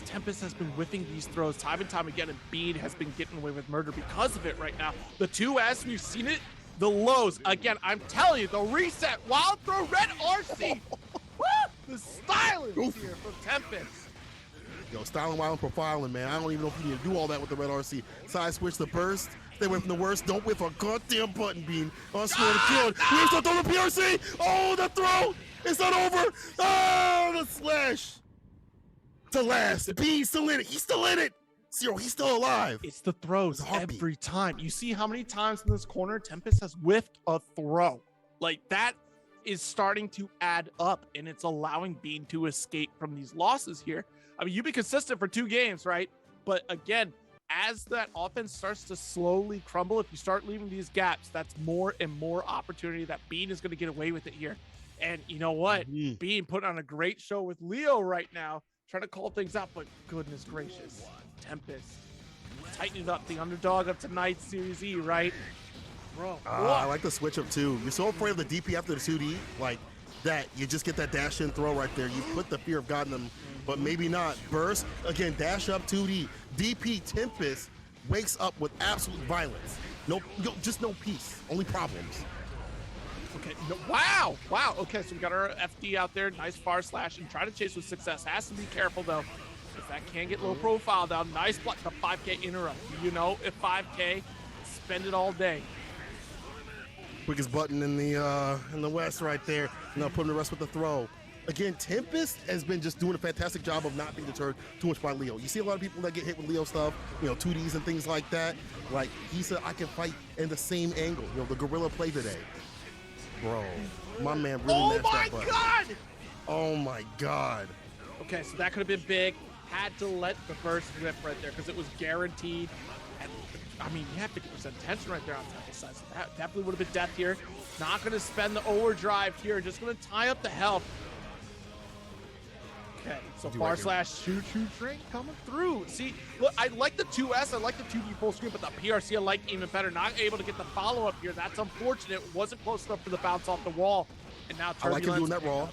Tempest has been whiffing these throws time and time again, and Bean has been getting away with murder because of it right now. The 2S, we've seen it. The lows, again, I'm telling you, the reset, wild throw, red RC. Woo! The silence here from Tempest. Yo, styling, wild, and profiling, man. I don't even know if you need to do all that with the red RC. Side switch, the burst. Stay away from the worst. Don't whiff a goddamn button, Bean. I swear to God. We have to throw the PRC. Oh, the throw. It's not over. Oh, the slash. To last. Bean's still in it. He's still in it. Zero, he's still alive. It's the throws every time. You see how many times in this corner Tempest has whiffed a throw. Like, that is starting to add up, and it's allowing Bean to escape from these losses here. I mean, you've been consistent for 2 games, right? But again, as that offense starts to slowly crumble, if you start leaving these gaps, that's more and more opportunity that Bean is going to get away with it here. And you know what? Bean put on a great show with Leo right now, trying to call things out, but goodness gracious, Tempest tightening up, the underdog of tonight's Series E, right? Bro, I like the switch up too. You're so afraid of the DP after the 2D, like that. You just get that dash in throw right there. You put the fear of God in them, but maybe not. Burst, again, dash up 2D. DP Tempest wakes up with absolute violence. Just no peace, only problems. Okay, no, wow. Okay, so we got our FD out there. Nice far slash and try to chase with success. Has to be careful, though. If that can get low profile down, nice block. The 5K interrupt. You know, if 5K, spend it all day. Quickest button in the West right there. Now putting the rest with the throw. Again, Tempest has been just doing a fantastic job of not being deterred too much by Leo. You see a lot of people that get hit with Leo stuff, 2Ds and things like that. Like, he said, I can fight in the same angle. The gorilla play today. Bro, my man really mashed that button. Oh my god. Okay, so that could have been big. Had to let the burst rip right there because it was guaranteed. And I mean, you have 50% tension right there on Tempest's side. So that definitely would have been death here. Not going to spend the overdrive here. Just going to tie up the health. Okay, so far slash choo train coming through. See, look, I like the 2S, I like the 2D full screen, but the PRC I like even better. Not able to get the follow-up here. That's unfortunate. Wasn't close enough for the bounce off the wall. And now I like him doing that raw.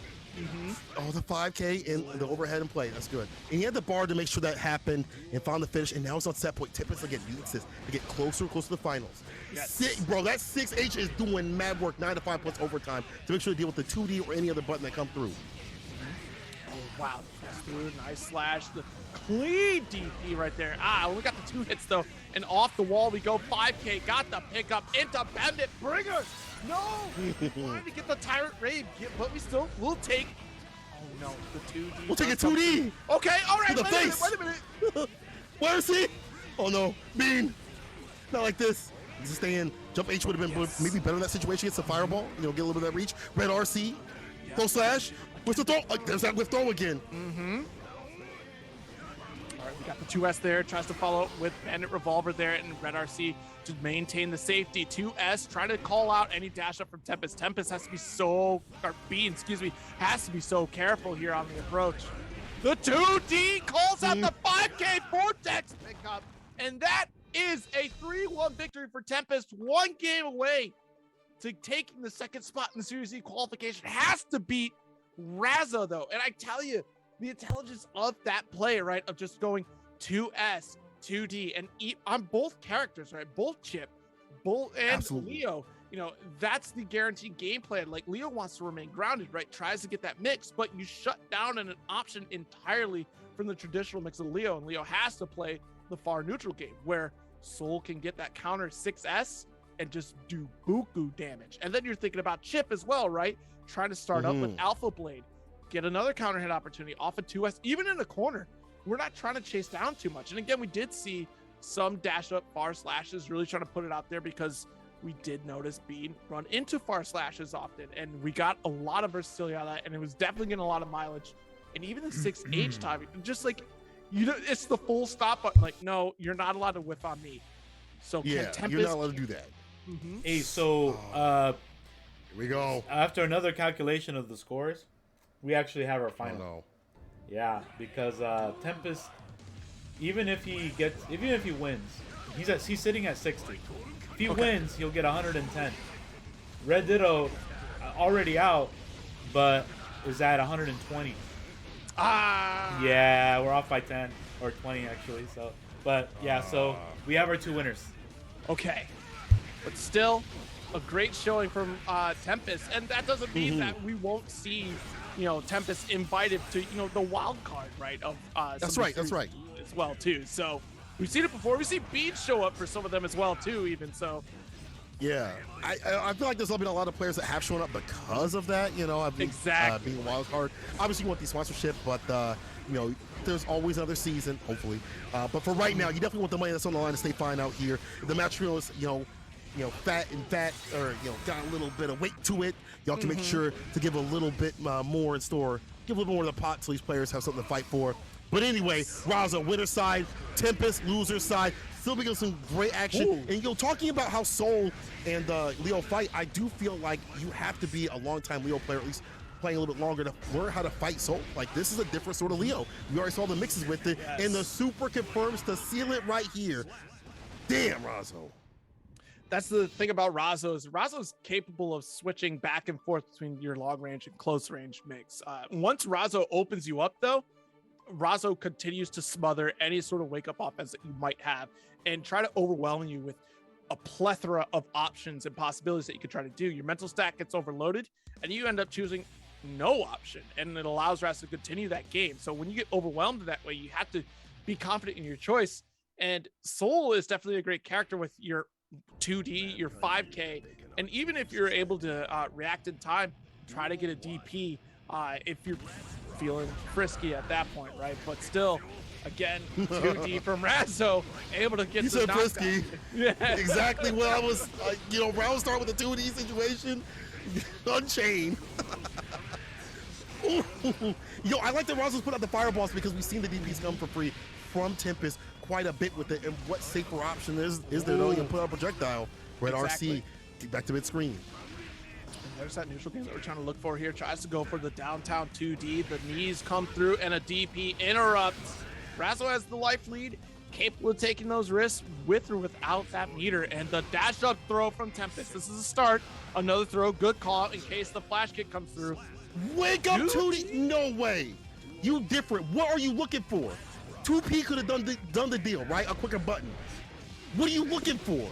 Oh, the 5K in the overhead and play. That's good. And he had the bar to make sure that happened and found the finish. And now it's on set point. Tempest again uses this to get closer and closer to the finals. Yes. Bro, that 6H is doing mad work, 9 to 5 plus overtime to make sure to deal with the 2D or any other button that come through. Oh, wow. That's through. Nice slash. The clean DP right there. We got the the 2 hits though, and off the wall we go. 5K got the pickup into Bandit Bringer. No, wanted to get the Tyrant Raid, but we still will take. Oh no, the 2D. We'll take a 2D. Okay, all right. To the face. Wait a minute. Where is he? Oh no, Bean. Not like this. Just stay in. Jump H would have been maybe better in that situation. It's a fireball. You know, get a little bit of that reach. Red RC. Throw slash. With the throw. There's that whiff throw again. All right, we got the 2S there. Tries to follow up with Bandit Revolver there, and Red RC to maintain the safety. 2S trying to call out any dash up from Tempest. Tempest has to be Bean, has to be so careful here on the approach. The 2D calls out the 5K Vortex pickup, and that is a 3-1 victory for Tempest. 1 game away to taking the 2nd spot in the Series E qualification. Has to beat Razzo though, and I tell you, the intelligence of that play, right, of just going 2S, 2D, and on both characters, right, both Chip, and Absolutely. Leo, you know, that's the guaranteed game plan. Like, Leo wants to remain grounded, right, tries to get that mix, but you shut down an option entirely from the traditional mix of Leo, and Leo has to play the far neutral game, where Soul can get that counter 6S and just do buku damage. And then you're thinking about Chip as well, right? Trying to start up with Alpha Blade, get another counter hit opportunity off of 2S, even in the corner. We're not trying to chase down too much. And again, we did see some dash up far slashes, really trying to put it out there, because we did notice Bean run into far slashes often, and we got a lot of versatility out of that, and it was definitely getting a lot of mileage. And even the 6H timing, just like, you know, it's the full stop button. Like, no, you're not allowed to whiff on me. So Yeah, Tempest, you're not allowed to do that. Hey, so Here we go. after another calculation of the scores, we actually have our I final. know. Yeah, because Tempest, even if he wins, he's sitting at 60. If he wins, he'll get 110. Red Ditto already out, but is at 120. Yeah, we're off by 10 or 20 actually. So, but yeah, so we have our 2 winners. Okay, but still a great showing from Tempest, and that doesn't mean that we won't see, you know, Tempest invited to, you know, the wild card, right? Of That's right. That's right. as well too. So we've seen it before. We see Bean show up for some of them as well too. Even so, Yeah, I feel like there's been a lot of players that have shown up because of that. You know, I mean, Exactly. being a wild card. Obviously, you want the sponsorship, but you know, there's always another season, hopefully. But for right now, you definitely want the money that's on the line to stay fine out here. The match reel is, you know, fat, or got a little bit of weight to it. Y'all can make sure to give a little bit more in store, give a little more in the pot so these players have something to fight for. But anyway, Razzo, winner side, Tempest, loser side. Still being some great action. Ooh. And talking about how Soul and Leo fight, I do feel like you have to be a long-time Leo player, at least playing a little bit longer, to learn how to fight Soul. Like, this is a different sort of Leo. We already saw the mixes with it, and the super confirms to seal it right here. Damn, Razzo. that's the thing about Razzo, is Razzo's capable of switching back and forth between your long range and close range mix. Once Razzo opens you up though, Razzo continues to smother any sort of wake up offense that you might have and try to overwhelm you with a plethora of options and possibilities that you could try to do. Your mental stack gets overloaded and you end up choosing no option, and it allows Razzo to continue that game. So when you get overwhelmed that way, you have to be confident in your choice. And Soul is definitely a great character with your 2D, your 5K, and even if you're able to react in time, try to get a DP if you're feeling frisky at that point, right? But still, again, 2D from Razzo, able to get You the said knockdown. frisky. Yeah. Exactly what I was, round start with the 2D situation. Unchained. Yo, I like that Razzo's put out the fireballs because we've seen the DPs come for free from Tempest quite a bit with it. And what safer option is there to put out a projectile? Red Exactly. RC, get back to mid screen. There's that neutral game that we're trying to look for here. Tries to go for the downtown 2D. The knees come through and a DP interrupts. Razzo has the life lead, capable of taking those risks with or without that meter. And the dash up throw from Tempest. This is a start. Another throw. Good call out in case the flash kick comes through. Wake up, Dude. 2D. No way. You different. What are you looking for? 2P could have done the deal, right? A quicker button. What are you looking for?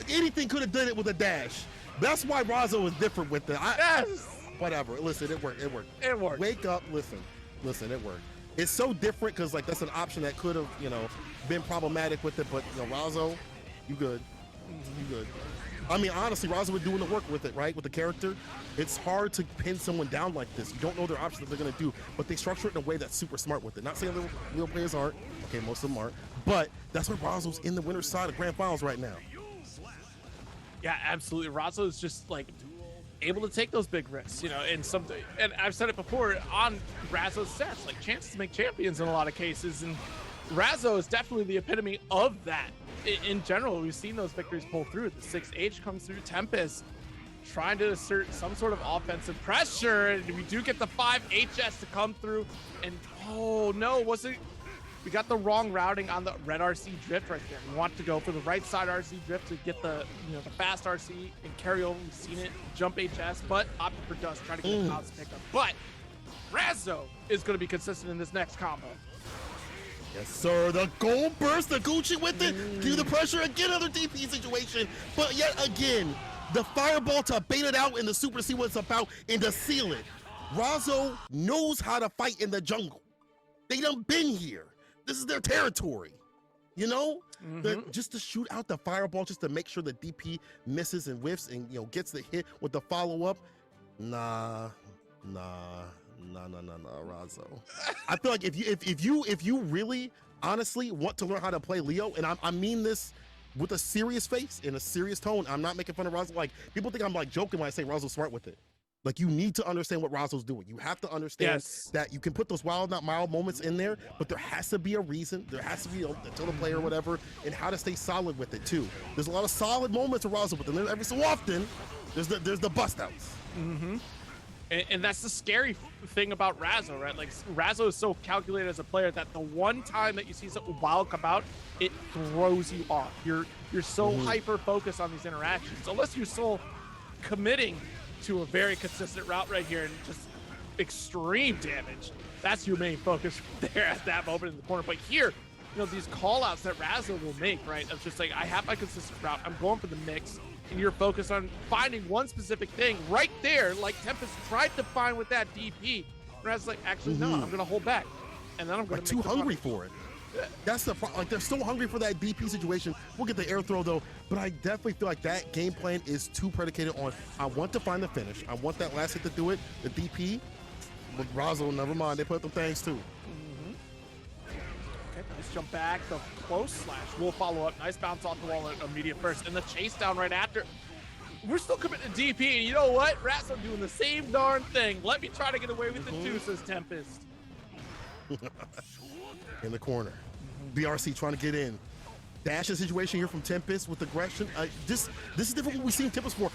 Anything could have done it with a dash. That's why Razzo is different with it. Yes. Whatever. Listen, it worked. It worked. It worked. Wake up. Listen, it worked. it's so different because like that's an option that could have, you know, been problematic with it, but you know, Razzo, you good. You good. I mean, honestly, Razzo was doing the work with it, right? With the character. It's hard to pin someone down like this. You don't know their options that they're gonna do, but they structure it in a way that's super smart with it. Not saying real players aren't. Okay, most of them aren't. But that's why Razzo's in the winner's side of Grand Finals right now. Yeah, absolutely. Razzo is just like able to take those big risks, you know, and something. And I've said it before on Razzo's sets, like chances to make champions in a lot of cases, and Razzo is definitely the epitome of that. In general, we've seen those victories pull through. The 6H comes through. Tempest trying to assert some sort of offensive pressure, and we do get the 5HS to come through. And oh no, we got the wrong routing on the red RC drift right there. We want to go for the right side RC drift to get the, you know, the fast RC and carry over. We've seen it jump HS, but opted for dust, trying to get a bounce pickup. But Razzo is going to be consistent in this next combo. Yes, sir. The gold burst, the Gucci with it. Give the pressure again, another DP situation. But yet again, the fireball to bait it out and the super see what it's about and to seal it. Razzo knows how to fight in the jungle. They done been here. This is their territory. You know? Just to shoot out the fireball, just to make sure the DP misses and whiffs and, you know, gets the hit with the follow-up. Nah, Razzo. I feel like if you really honestly want to learn how to play Leo, and I mean this with a serious face in a serious tone, I'm not making fun of Razzo. Like, people think I'm like joking when I say Razzo's smart with it. Like, you need to understand what Razzo's doing. You have to understand that you can put those wild, not mild moments in there, but there has to be a reason. There has to be a total player or whatever, and how to stay solid with it too. There's a lot of solid moments with Razzo, but then every so often, there's the bust outs. And that's the scary thing about Razzo, right? Like, Razzo is so calculated as a player that the one time that you see something wild come out, it throws you off. You're so hyper focused on these interactions, unless you're so committing to a very consistent route right here and just extreme damage. That's your main focus there at that moment in the corner. But here, you know, these call outs that Razzo will make, right? Of just like, I have my consistent route, I'm going for the mix, and you're focused on finding one specific thing right there, like Tempest tried to find with that DP. Razzo's like, actually, no, I'm going to hold back. And then I'm going to too hungry for it. That's the problem. Like, they're so hungry for that DP situation. We'll get the air throw though, but I definitely feel like that game plan is too predicated on, I want to find the finish. I want that last hit to do it. The DP, with Razzo, never mind. They put them things too. Okay, nice jump back. The close slash will follow up. Nice bounce off the wall at immediate first, and the chase down right after. We're still committed to DP, and you know what? Razzo doing the same darn thing. Let me try to get away with it too, says Tempest. In the corner. BRC trying to get in. Dash situation here from Tempest with aggression. This is different what we've seen Tempest for.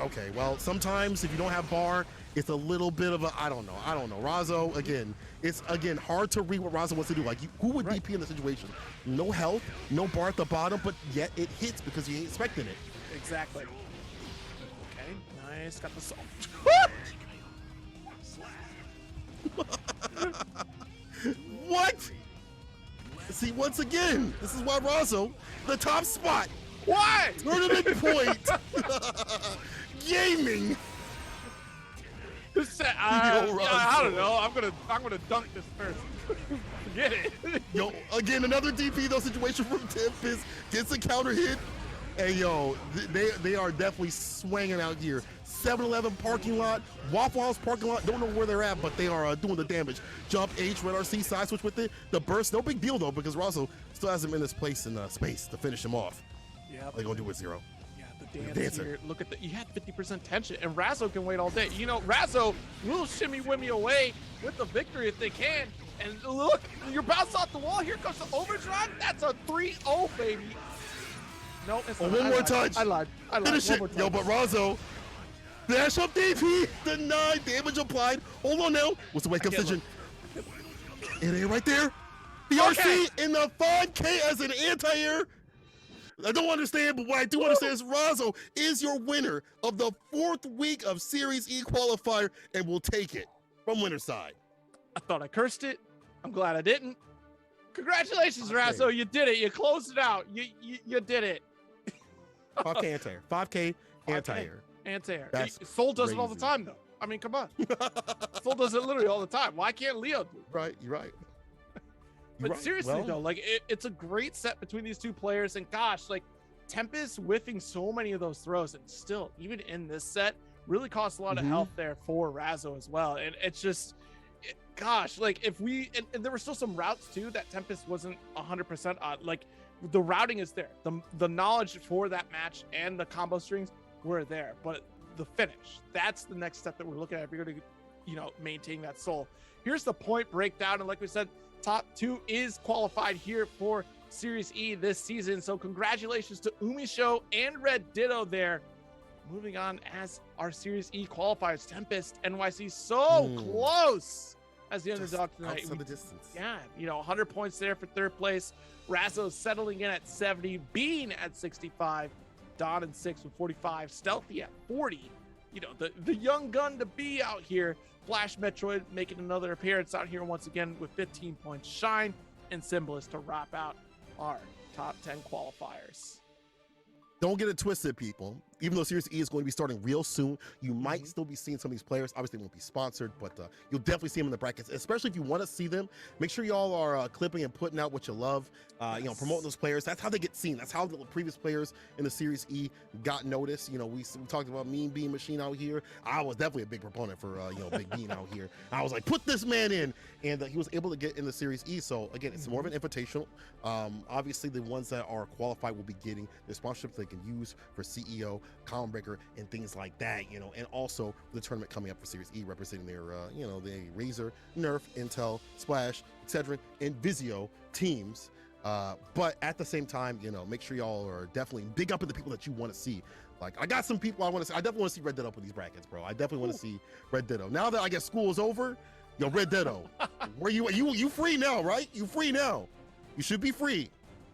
Okay, well, sometimes if you don't have bar, it's a little bit of a, I don't know. Razzo, again, it's hard to read what Razzo wants to do. Like, who would DP in the situation? No health, no bar at the bottom, but yet it hits because you ain't expecting it. Exactly. Okay, nice. Got the salt. What? See, once again, this is why Razzo, the top spot. Why? Tournament point. Gaming. I don't know. I'm gonna dunk this first. Forget it. Yo, again, another DP though situation from Tempest, gets a counter hit. Hey yo, they are definitely swinging out here. 7-Eleven parking lot, Waffle House parking lot, don't know where they're at, but they are doing the damage. Jump H, Red RC, side switch with it. The burst, no big deal though, because Razzo still has him in this place in space to finish him off. Yeah. What are you gonna do with Zero? Yeah, the dancer here. Look at you had 50% tension, and Razzo can wait all day. You know, Razzo will shimmy wimmy away with the victory if they can. And look, you're bounced off the wall. Here comes the overdrive. That's a 3-0, baby. No, it's not. One more touch. I lied. Finish it. Yo, but Razzo, dash up DP, denied, damage applied. Hold on now. What's the wake up decision? It ain't right there. BRC in the 5K as an anti-air. I don't understand, but what I do understand is Razzo is your winner of the 4th week of Series E qualifier and will take it from winner's side. I thought I cursed it. I'm glad I didn't. Congratulations, Razzo. You did it. You closed it out. You did it. 5K anti-air. 5K anti-air. Anti-air. That's Soul does it all the crazy. time, though. I mean, come on. Soul does it literally all the time. Why can't Leo do it? Right, you're right. But seriously, though, like, it's a great set between these two players. And gosh, like, Tempest whiffing so many of those throws, and still, even in this set, really cost a lot of health there for Razzo as well. And it's just, gosh, like, if we, and there were still some routes too that Tempest wasn't 100% on. Like, the routing is there, the knowledge for that match and the combo strings were there, but the finish, that's the next step that we're looking at if you're going to, you know, maintain that soul. Here's the point breakdown, and like we said, top 2 is qualified here for Series E this season. So congratulations to Umisho and Red Ditto there. Moving on as our Series E qualifiers, Tempest NYC so close as the underdog tonight. Outside the distance. Yeah, you know, 100 points there for 3rd place. Razzo settling in at 70, Bean at 65, Don and 6 with 45, Stealthy at 40. You know, the young gun to be out here. Flash Metroid making another appearance out here once again with 15 points. Shine and Symbolist to wrap out our top 10 qualifiers. Don't get it twisted, people. Even though Series E is going to be starting real soon, you might still be seeing some of these players. Obviously, they won't be sponsored, but you'll definitely see them in the brackets, especially if you want to see them. Make sure y'all are clipping and putting out what you love, you know, promoting those players. That's how they get seen. That's how the previous players in the Series E got noticed. You know, we talked about Mean Bean Machine out here. I was definitely a big proponent for, you know, Big Bean out here. I was like, put this man in, and he was able to get in the Series E. So, again, it's more of an invitational. Obviously, the ones that are qualified will be getting the sponsorships they can use for CEO, Column Breaker, and things like that, you know, and also the tournament coming up for Series E representing their, you know, the Razer, Nerf, Intel, Splash, etc., and Vizio teams. But at the same time, you know, make sure y'all are definitely big up in the people that you want to see. Like, I got some people I want to see. I definitely want to see Red Ditto up with these brackets, bro. I definitely want to see Red Ditto. Now that I guess school is over, yo, Red Ditto, where you free now, right? You free now. You should be free.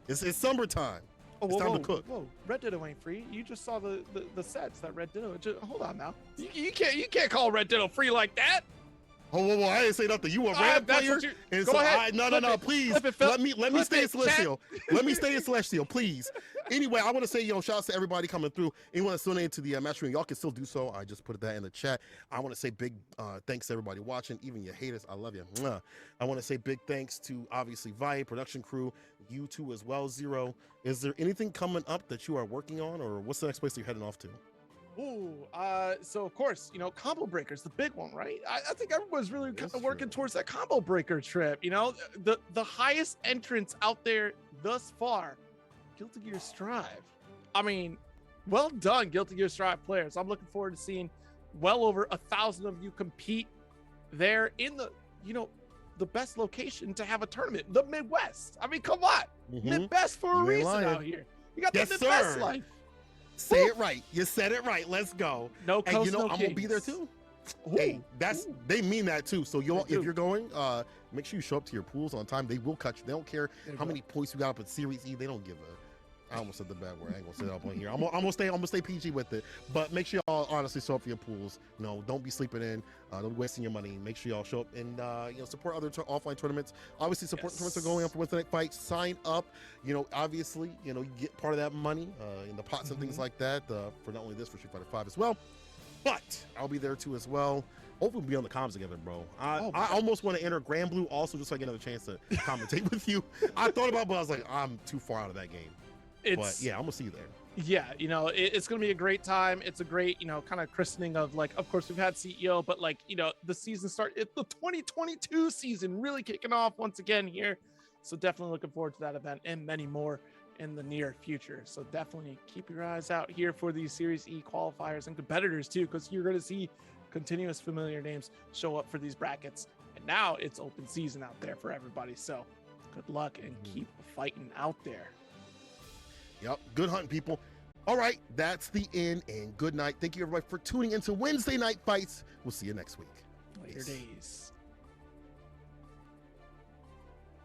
It's summertime. It's time to cook. Whoa, Red Ditto ain't free. You just saw the sets that Red Ditto. Hold on now. You can't call Red Ditto free like that. Oh, whoa, I didn't say nothing. You a red player? And go so ahead. No, please. Let me stay in Celestial. Let me stay in Celestial, please. Anyway, I want to say, yo, shout out to everybody coming through. Anyone that's donated to the match room, y'all can still do so. I just put that in the chat. I want to say big thanks to everybody watching, even your haters. I love you. Mwah. I want to say big thanks to, obviously, Vi, production crew, you too as well, Zero. Is there anything coming up that you are working on, or what's the next place you're heading off to? Ooh, so of course, you know, Combo Breaker's the big one, right? I think everyone's really kind of working towards that Combo Breaker trip. You know, the highest entrance out there thus far, Guilty Gear Strive. I mean, well done, Guilty Gear Strive players. I'm looking forward to seeing well over 1,000 of you compete there in the, you know, the best location to have a tournament, the Midwest. I mean, come on, Midwest for a reason out here. You got the Midwest life. Say it right. You said it right. Let's go. No coast, and you know, no I'm gonna be there too. Hey, they mean that too. So if you're going, make sure you show up to your pools on time. They will cut you. They don't care how many points you got up at Series E. They don't give a. I almost said the bad word. I ain't gonna say that up on here. I'm gonna stay PG with it. But make sure y'all honestly show up for your pools. You know, don't be sleeping in. Don't be wasting your money. Make sure y'all show up and you know, support other offline tournaments. Obviously, support the tournaments that are going on for Weds Night Fights. Sign up. You know, obviously, you know, you get part of that money in the pots and things like that for not only this, for Street Fighter 5 as well. But I'll be there too as well. Hopefully we'll be on the comms together, bro. I almost want to enter Grand Blue also just so I get another chance to commentate with you. I thought about it, but I was like, I'm too far out of that game. But yeah, I'm gonna see you there. Yeah, you know, it's gonna be a great time. It's a great, you know, kind of christening of, like, of course we've had CEO, but, like, you know, the season the 2022 season really kicking off once again here. So definitely looking forward to that event and many more in the near future. So definitely keep your eyes out here for these Series E qualifiers and competitors too, because you're gonna see continuous familiar names show up for these brackets. And now it's open season out there for everybody. So good luck and keep fighting out there. Yep, good hunting, people. All right, that's the end, and good night. Thank you, everybody, for tuning into Wednesday Night Fights. We'll see you next week. Later days.